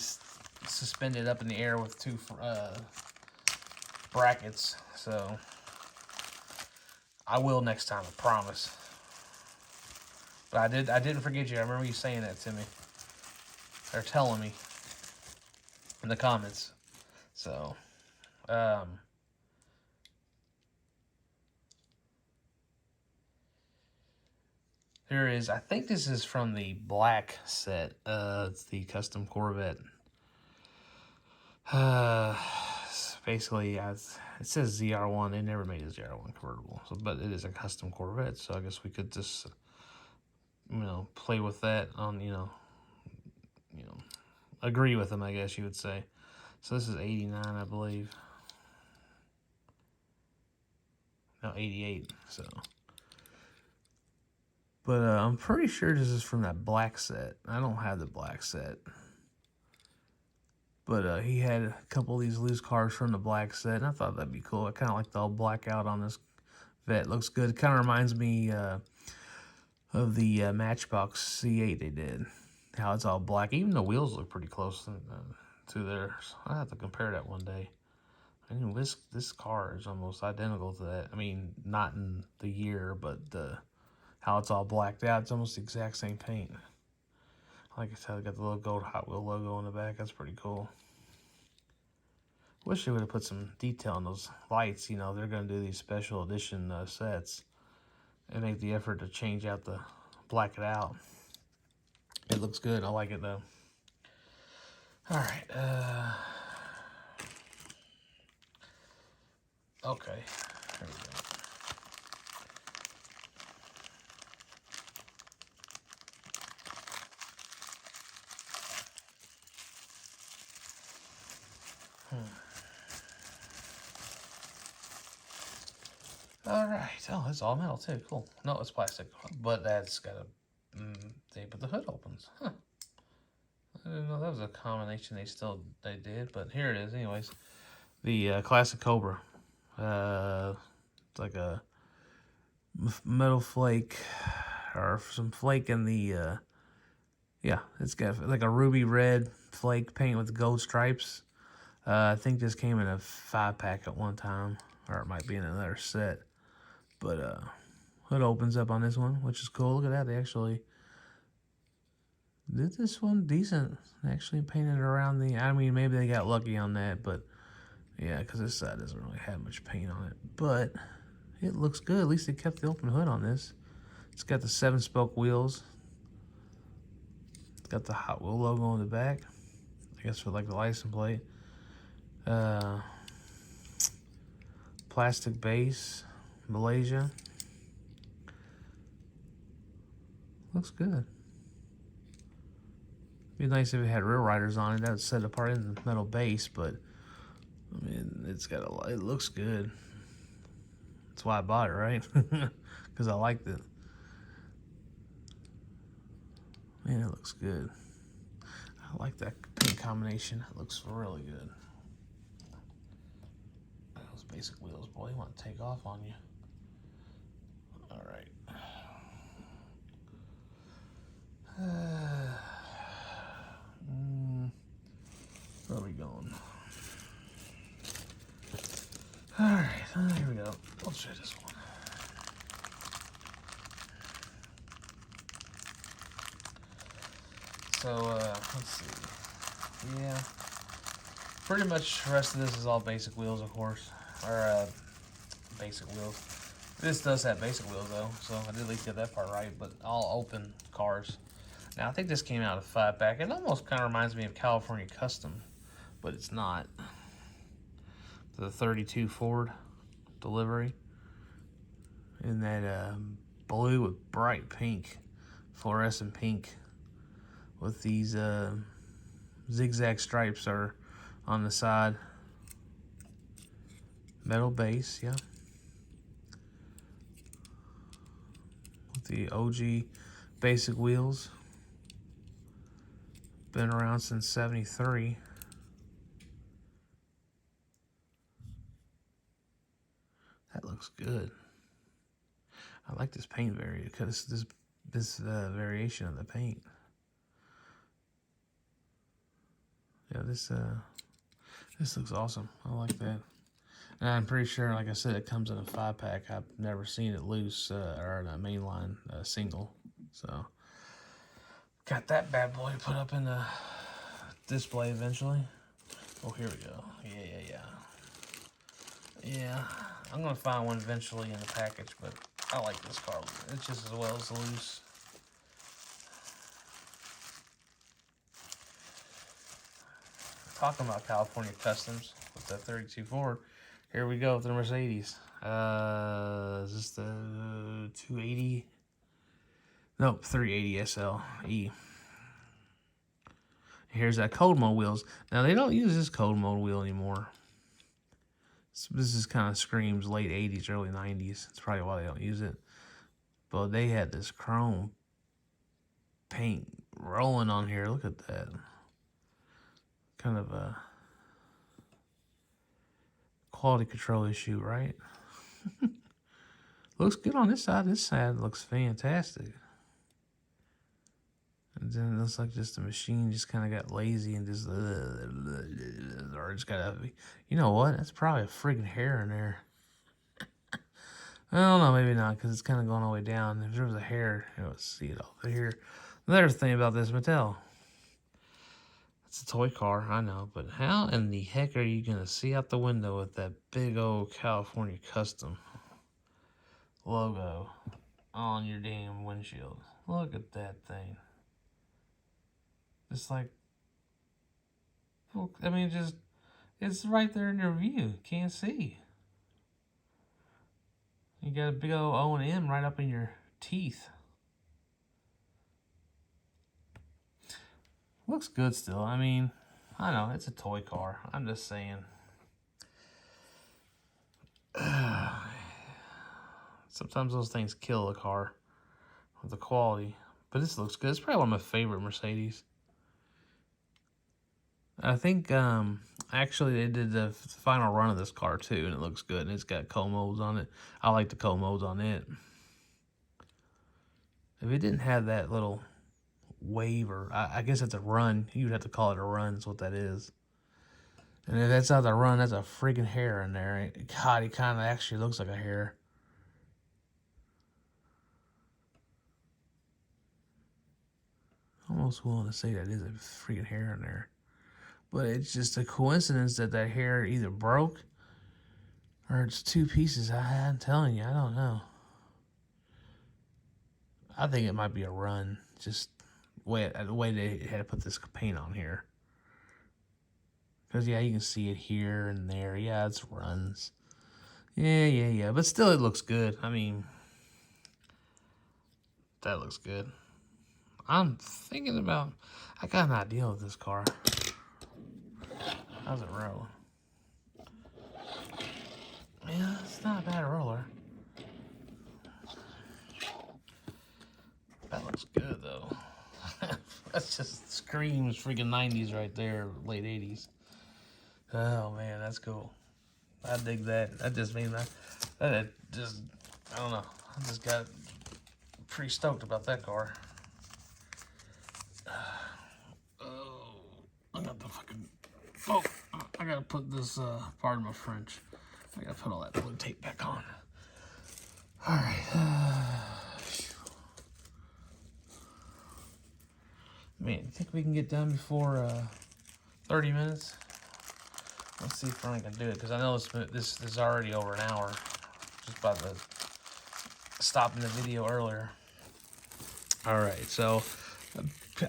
suspended up in the air with 2 brackets. So I will next time. I promise. But I didn't forget you. I remember you saying that to me. Or telling me in the comments. So, here is, I think this is from the black set. It's the custom Corvette. Basically, it says ZR1. They never made a ZR1 convertible. So, but it is a custom Corvette. So I guess we could just, play with that on, agree with them, I guess you would say. So this is 89, I believe. No, 88, so. But I'm pretty sure this is from that black set. I don't have the black set. But he had a couple of these loose cars from the black set, and I thought that'd be cool. I kind of like the all black out on this Vet. Looks good. Kind of reminds me of the Matchbox C8 they did. How it's all black. Even the wheels look pretty close to theirs. I have to compare that one day. I mean, this car is almost identical to that. I mean, not in the year, but how it's all blacked out. It's almost the exact same paint. Like I said, I got the little gold Hot Wheel logo on the back. That's pretty cool. Wish they would have put some detail on those lights. They're going to do these special edition sets and make the effort to change out black it out. It looks good. I like it though. All right. Okay. There we go. All right. Oh, it's all metal too. Cool. No, it's plastic, but that's got a thing. But the hood opens. Huh. I didn't know that was a combination they did, but here it is. Anyways, the classic Cobra. It's like a metal flake or some flake in the yeah. It's got like a ruby red flake paint with gold stripes. I think this came in a 5-pack at one time, or it might be in another set. But hood opens up on this one, which is cool. Look at that. They actually did this one decent. They actually painted around I mean, maybe they got lucky on that, but yeah, because this side doesn't really have much paint on it. But it looks good. At least they kept the open hood on this. It's got the 7-spoke wheels. It's got the Hot Wheel logo on the back. I guess for like the license plate. Plastic base. Malaysia. Looks good. Be nice if it had rear riders on it. That would set apart in the metal base, but I mean, it looks good. That's why I bought it, right? Because I liked it. Man, it looks good. I like that paint combination. It looks really good. Those basic wheels, boy, you want to take off on you. All right. Where are we going? All right, here we go. Let's try this one. So, let's see. Yeah, pretty much the rest of this is all basic wheels, of course. Or, basic wheels. This does have basic wheels, though, so I did at least get that part right, but all open cars. Now, I think this came out of 5-pack. It almost kind of reminds me of California Custom, but it's not. The 32 Ford delivery. In that blue with bright pink, fluorescent pink, with these zigzag stripes are on the side. Metal base, yeah. With the OG basic wheels. Been around since '73. That looks good. I like this paint variation because this variation of the paint. Yeah, this looks awesome. I like that. And I'm pretty sure, like I said, it comes in a 5-pack. I've never seen it loose or in a mainline single. So got that bad boy put up in the display eventually. Oh, here we go. Yeah, I'm gonna find one eventually in the package, but I like this car. It's just as well as loose. Talking about California Customs with that 32 Ford. Here we go with the Mercedes. Is this the 280? Nope, 380 SLE. Here's that cold mode wheels. Now they don't use this cold mode wheel anymore. So this is kind of screams late 80s, early 90s. That's probably why they don't use it. But they had this chrome paint rolling on here. Look at that. Kind of a quality control issue, right? Looks good on this side. This side looks fantastic. And then it looks like just the machine just kind of got lazy and just, or just got a, you know what? That's probably a friggin' hair in there. I don't know, maybe not, because it's kind of going all the way down. If there was a hair, you would see it over here. Another thing about this Mattel. It's a toy car, I know, but how in the heck are you going to see out the window with that big old California Custom logo on your damn windshield? Look at that thing. It's like, I mean, just, it's right there in your view. Can't see. You got a big old O&M right up in your teeth. Looks good still. I mean, I know, it's a toy car. I'm just saying. Sometimes those things kill a car with the quality. But this looks good. It's probably one of my favorite Mercedes. I think actually they did the final run of this car too, and it looks good. And it's got cold modes on it. I like the cold modes on it. If it didn't have that little wave, or I guess it's a run, you'd have to call it a run, is what that is. And if that's not the run, that's a freaking hair in there. God, it kind of actually looks like a hair. Almost willing to say that is a freaking hair in there. But it's just a coincidence that that hair either broke or it's two pieces. I'm telling you, I don't know. I think it might be a run. Just the way they had to put this paint on here. Because, yeah, you can see it here and there. Yeah, it's runs. Yeah. But still, it looks good. I mean, that looks good. I'm thinking about, I got an idea with this car. How's it roll? Yeah, it's not a bad roller. That looks good though. That just screams freaking 90s right there, late 80s. Oh man, that's cool. I dig that. That just means that just, I don't know. I just got pretty stoked about that car. Oh, I got the fucking, oh, I gotta put this, pardon my French. I gotta put all that blue tape back on. All right. Man, you think we can get done before 30 minutes? Let's see if Frank can do it, because I know this is already over an hour, just by the stopping the video earlier. All right, so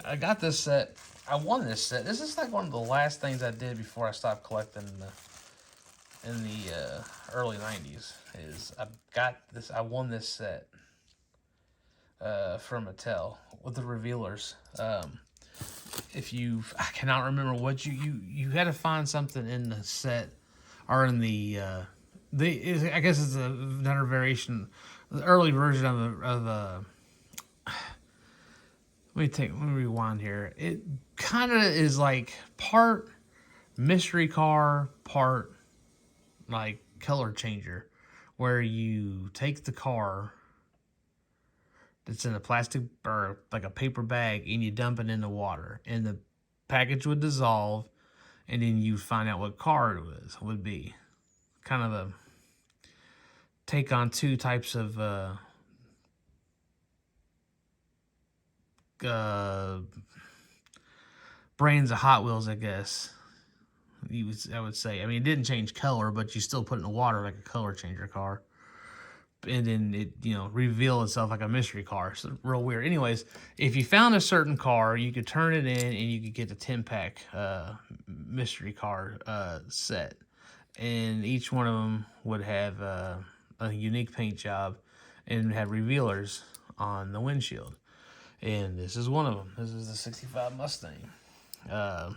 I got this set. I won this set. This is like one of the last things I did before I stopped collecting in the early 90s. Is I got this. I won this set from Mattel with the revealers. I cannot remember what you had to find something in the set or in I guess it's another variation, the early version of let me rewind here. It kind of is like part mystery car, part like color changer, where you take the car that's in a plastic or like a paper bag and you dump it in the water, and the package would dissolve, and then you find out what car it would be. Kind of a take on two types of brands of Hot Wheels, I guess. I would say. I mean, it didn't change color, but you still put it in the water like a color changer car. And then it, reveal itself like a mystery car. So real weird. Anyways, if you found a certain car, you could turn it in and you could get the 10-pack mystery car set. And each one of them would have a unique paint job and have revealers on the windshield. And this is one of them. This is the 65 Mustang. I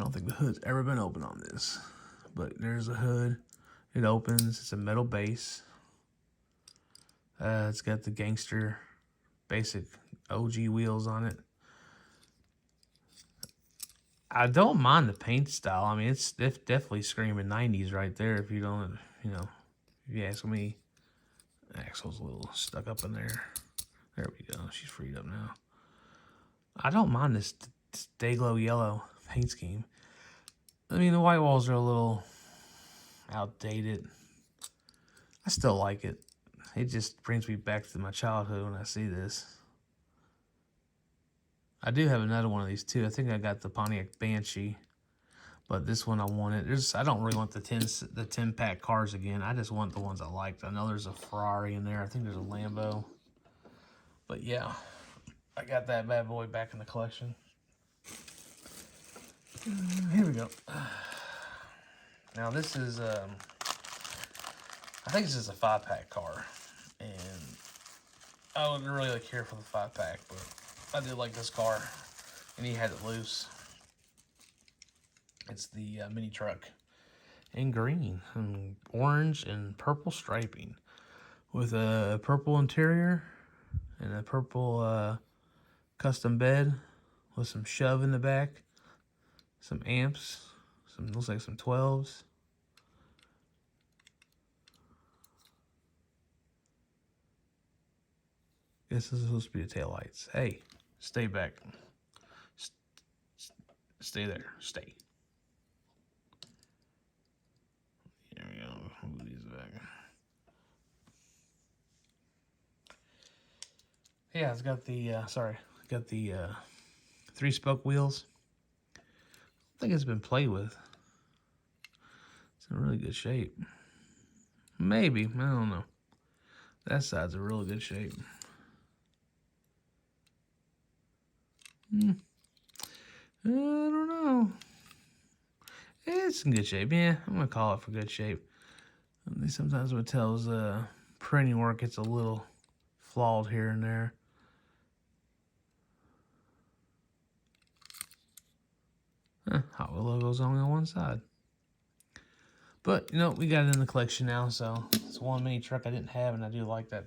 don't think the hood's ever been opened on this. But there's a hood. It opens. It's a metal base. It's got the gangster basic OG wheels on it. I don't mind the paint style. I mean, it's definitely screaming 90s right there. If you don't, if you ask me. Axle's a little stuck up in there. There we go. She's freed up now. I don't mind this Dayglow yellow paint scheme. I mean, the white walls are a little outdated. I still like it. It just brings me back to my childhood when I see this. I do have another one of these too. I think I got the Pontiac Banshee, but this one I wanted. I don't really want the 10-pack cars again. I just want the ones I liked. I know there's a Ferrari in there. I think there's a Lambo. But yeah, I got that bad boy back in the collection. Here we go. Now this is, I think this is a 5-pack car, and I wouldn't really care for the 5-pack, but I did like this car, and he had it loose. It's the mini truck in green, and orange, and purple striping, with a purple interior and a purple custom bed with some shove in the back, some amps. Looks like some 12s. Guess this is supposed to be the taillights. Hey, stay back. Stay there. Stay. There we go. Move these back. Yeah, it's got the, got the 3-spoke wheels. I think it's been played with. It's in really good shape. Maybe, I don't know. That side's in really good shape. I don't know. It's in good shape. Yeah, I'm gonna call it for good shape. At least sometimes Mattel's printing work gets a little flawed here and there. Hot Wheel logo's only on one side. But, we got it in the collection now, so it's one mini truck I didn't have, and I do like that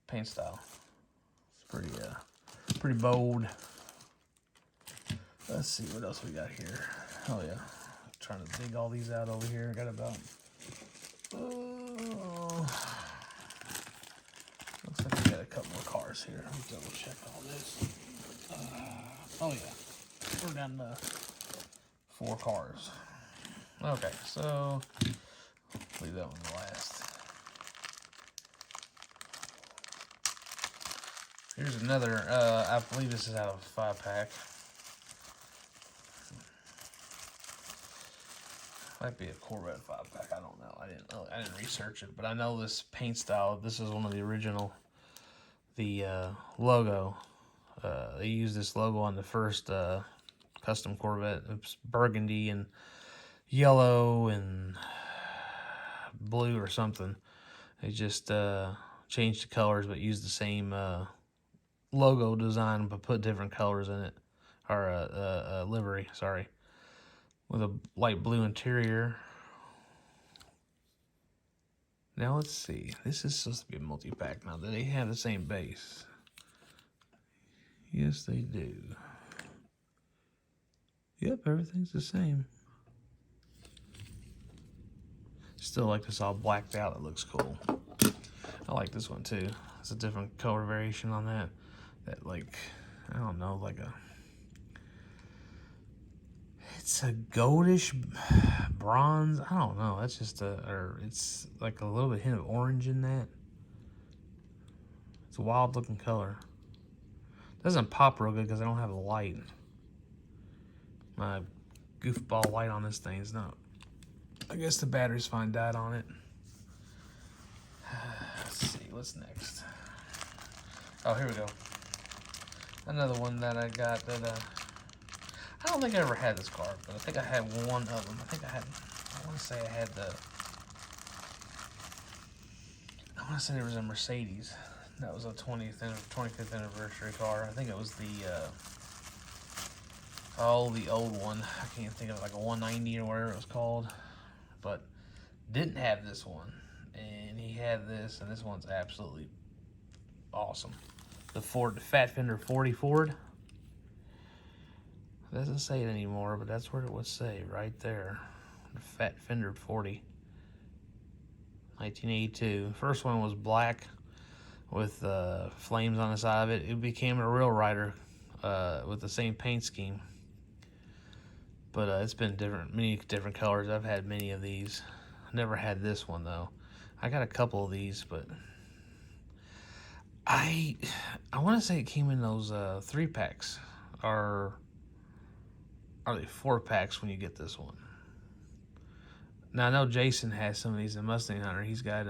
paint style. pretty bold. Let's see what else we got here. Oh yeah, I'm trying to dig all these out over here. I got about looks like we got a couple more cars here. Let me double check all this. Oh yeah, we're down to 4 cars. Okay, so leave that one last. Here's another, I believe this is out of a 5-pack. Might be a Corvette 5-pack, I don't know. I didn't research it, but I know this paint style, this is one of the original, the logo. They used this logo on the first custom Corvette. It was burgundy and yellow and blue or something. They just changed the colors, but used the same logo design, but put different colors in it, or livery, sorry, with a light blue interior. Now let's see. This is supposed to be a multi-pack. Now, do they have the same base? Yes, they do. Yep, everything's the same. Still like this all blacked out. It looks cool. I like this one too. It's a different color variation on that. That, like, I don't know, like a... It's a goldish bronze. I don't know. That's just or it's like a little bit hint of orange in that. It's a wild looking color. Doesn't pop real good because I don't have a light. My goofball light on this thing is not. I guess the battery's fine, died on it. Let's see, what's next? Oh, here we go. Another one that I got that I don't think I ever had this car, but I think I had one of them. I want to say I had I want to say there was a Mercedes. That was a 25th anniversary car. I think it was the old one. I can't think of it, like a 190 or whatever it was called. But didn't have this one. And he had this, and this one's absolutely awesome. The Fat Fender 40 Ford. It doesn't say it anymore, but that's where it would say, right there. The Fat Fender 40. 1982. First one was black with flames on the side of it. It became a Real Rider with the same paint scheme. But it's been many different colors. I've had many of these. Never had this one, though. I got a couple of these, but I want to say it came in those 3-packs. Or are they 4-packs when you get this one? Now, I know Jason has some of these in Mustang Hunter. He's got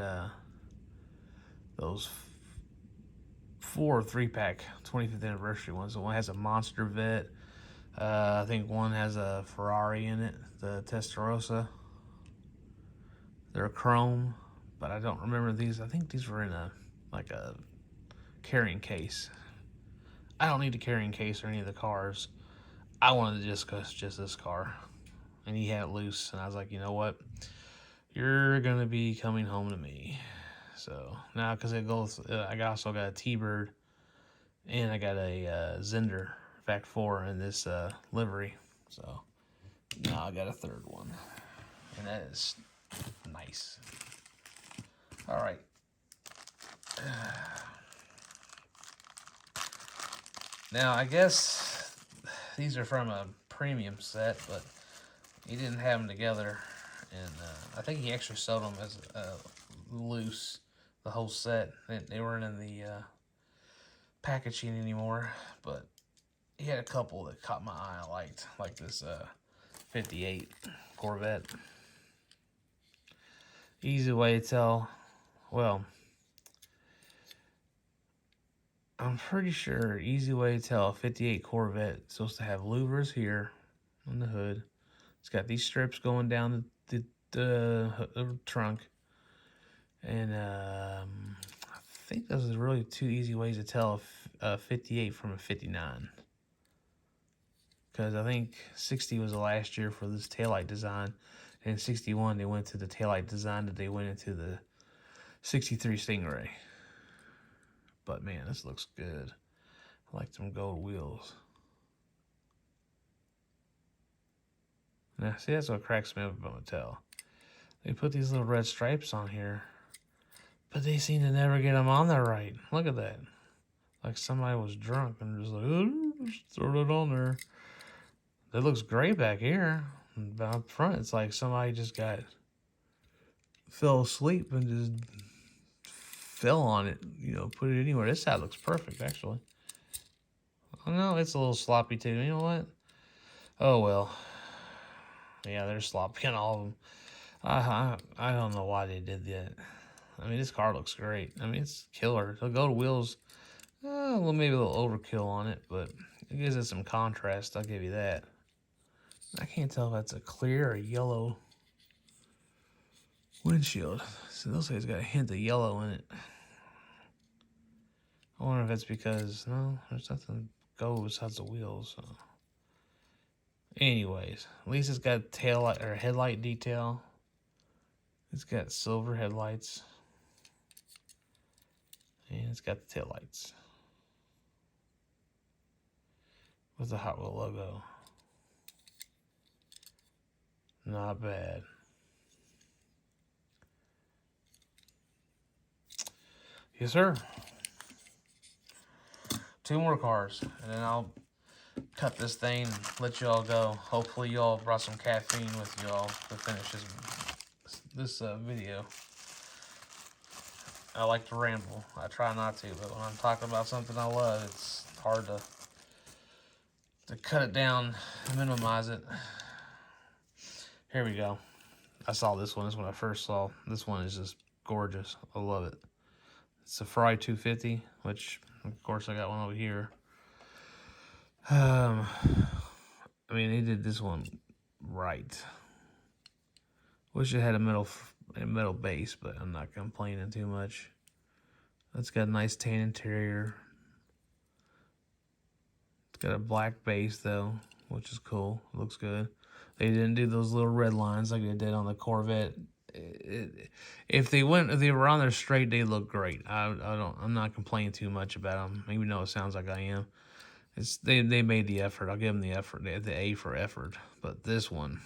those 4 3-pack 25th anniversary ones. The one has a monster vet. I think one has a Ferrari in it, the Testarossa. They're chrome, but I don't remember these. I think these were in a carrying case. I don't need a carrying case or any of the cars. I wanted to just this car, and he had it loose, and I was like, you know what? You're gonna be coming home to me. So now, because it goes, I also got a T-Bird, and I got a Zender Fact 4 in this livery. So now I got a third one, and that is nice. All right. Now, I guess these are from a premium set, but he didn't have them together, and I think he actually sold them as loose, the whole set. They weren't in the packaging anymore, but he had a couple that caught my eye. I liked, like this 58 Corvette. Easy way to tell. Well, I'm pretty sure easy way to tell a 58 Corvette is supposed to have louvers here on the hood. It's got these strips going down the trunk. And I think those are really 2 easy ways to tell a 58 from a 59. Because I think 60 was the last year for this taillight design. And in 61, they went to the taillight design that they went into the 63 Stingray. But man, this looks good. I like them gold wheels. Now, see, that's what cracks me up about Mattel. They put these little red stripes on here, but they seem to never get them on there right. Look at that. Like somebody was drunk and just like, oh, just throw it on there. It looks great back here. But up front, it's like somebody just fell asleep and just fell on it. You know, put it anywhere. This side looks perfect, actually. Oh, no, it's a little sloppy too. You know what? Oh, well. Yeah, they're sloppy on all of them. I don't know why they did that. I mean, this car looks great. I mean, it's killer. The gold wheels, well, maybe a little overkill on it, but it gives it some contrast. I'll give you that. I can't tell if that's a clear or yellow windshield. So it looks like it's got a hint of yellow in it. I wonder if it's because, no, there's nothing gold besides the wheels. So. Anyways, at least it's got tail light or headlight detail. It's got silver headlights. And it's got the tail lights. With the Hot Wheel logo. Not bad. Yes, sir. 2 more cars, and then I'll cut this thing and let you all go. Hopefully you all brought some caffeine with you all to finish this video. I like to ramble. I try not to, but when I'm talking about something I love, it's hard to cut it down and minimize it. Here we go. I saw this one. This one I first saw. This one is just gorgeous. I love it. It's a Ferrari 250, which, of course, I got one over here. I mean, they did this one right. Wish it had a metal base, but I'm not complaining too much. It's got a nice tan interior. It's got a black base, though, which is cool. It looks good. They didn't do those little red lines like they did on the Corvette. If they were on there straight, they look great. I'm not complaining too much about them, even though it sounds like I am. They made the effort. I'll give them the effort. They had the A for effort. But this one,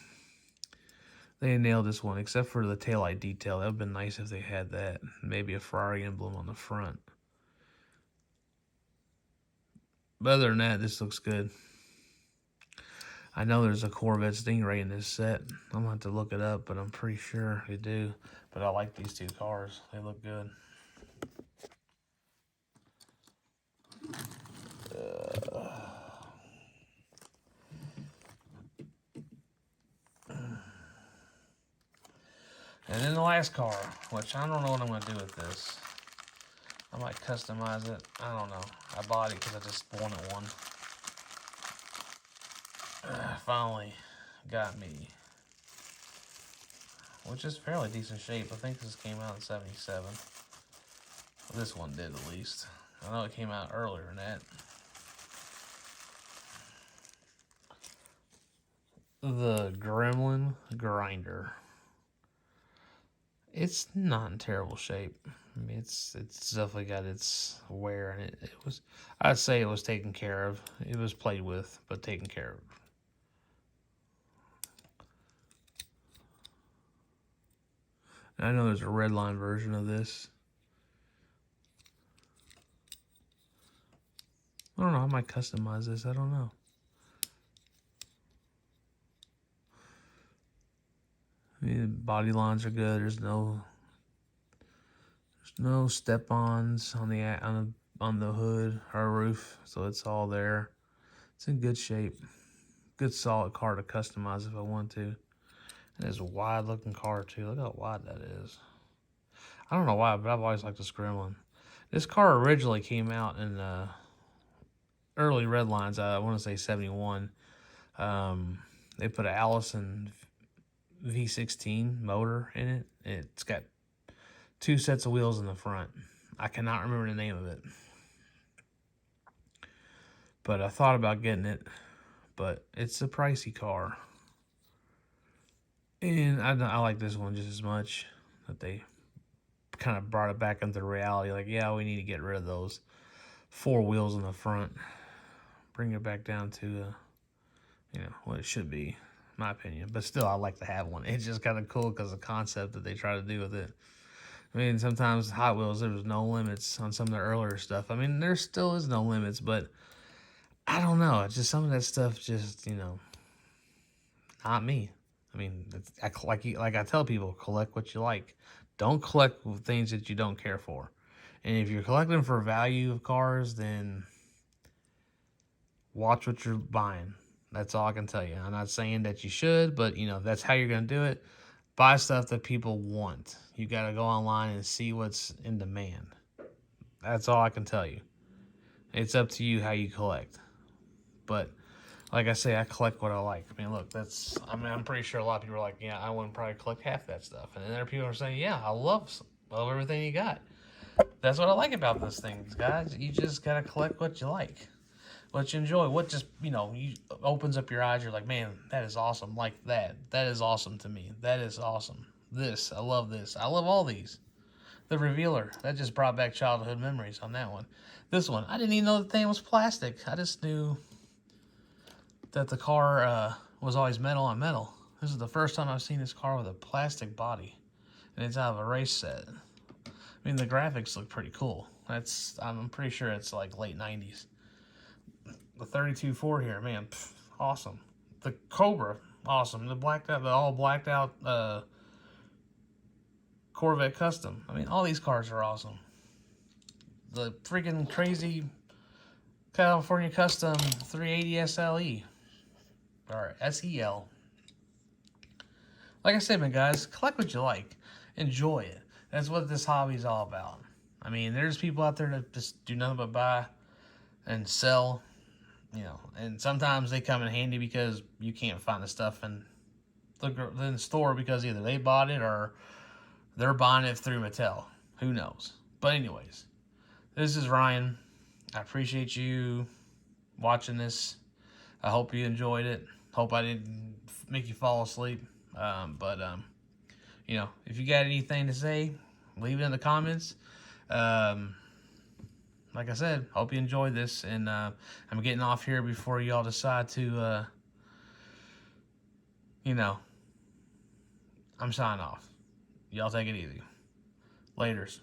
they nailed this one, except for the taillight detail. That would have been nice if they had that. Maybe a Ferrari emblem on the front. But other than that, this looks good. I know there's a Corvette Stingray in this set. I'm going to have to look it up, but I'm pretty sure they do. But I like these 2 cars. They look good. And then the last car, which I don't know what I'm going to do with this. I might customize it. I don't know. I bought it because I just wanted one. Finally got me. Which is fairly decent shape. I think this came out in 77. Well, this one did at least. I know it came out earlier than that. The Gremlin Grinder. It's not in terrible shape. I mean, it's definitely got its wear, and it was. I'd say it was taken care of. It was played with, but taken care of. I know there's a red line version of this. I don't know. I might customize this. I don't know. I mean, the body lines are good. There's no step-ons on the hood or roof, so it's all there. It's in good shape. Good solid car to customize if I want to. And it's a wide-looking car too. Look how wide that is. I don't know why, but I've always liked this Gremlin. This car originally came out in early red lines. I want to say 71. They put an Allison V16 motor in it. It's got 2 sets of wheels in the front. I cannot remember the name of it. But I thought about getting it. But it's a pricey car. And I like this one just as much. That they kind of brought it back into reality. Like, yeah, we need to get rid of those 4 wheels in the front. Bring it back down to, you know, what it should be, in my opinion. But still, I like to have one. It's just kind of cool because the concept that they try to do with it. I mean, sometimes Hot Wheels, there was no limits on some of the earlier stuff. I mean, there still is no limits, but I don't know. It's just some of that stuff just, you know, not me. I mean, like I tell people, collect what you like. Don't collect things that you don't care for. And if you're collecting for value of cars, then watch what you're buying. That's all I can tell you. I'm not saying that you should, but, you know, that's how you're going to do it. Buy stuff that people want. You got to go online and see what's in demand. That's all I can tell you. It's up to you how you collect. But like I say, I collect what I like. I mean, look, I'm pretty sure a lot of people are like, yeah, I wouldn't probably collect half that stuff. And then there are people who are saying, yeah, I love everything you got. That's what I like about this thing, guys. You just got to collect what you like, what you enjoy, what just, you know, opens up your eyes. You're like, man, that is awesome. Like that. That is awesome to me. That is awesome. This, I love this. I love all these. The Revealer, that just brought back childhood memories on that one. This one, I didn't even know the thing was plastic. I just knew that the car was always metal on metal. This is the first time I've seen this car with a plastic body, and it's out of a race set. I mean, the graphics look pretty cool. I'm pretty sure it's like late 90s. The 32.4 here, man, awesome. The Cobra, awesome. The all blacked out Corvette Custom. I mean, all these cars are awesome. The freaking crazy California Custom 380 SLE. Or SEL. Like I said, man, guys, collect what you like. Enjoy it. That's what this hobby is all about. I mean, there's people out there that just do nothing but buy and sell, you know, and sometimes they come in handy because you can't find the stuff in the store because either they bought it or they're buying it through Mattel. Who knows? But anyways, this is Ryan. I appreciate you watching this. I hope you enjoyed it. Hope I didn't make you fall asleep. You know, if you got anything to say, leave it in the comments. Like I said, hope you enjoyed this. And I'm getting off here before y'all decide to, you know, I'm signing off. Y'all take it easy. Laters.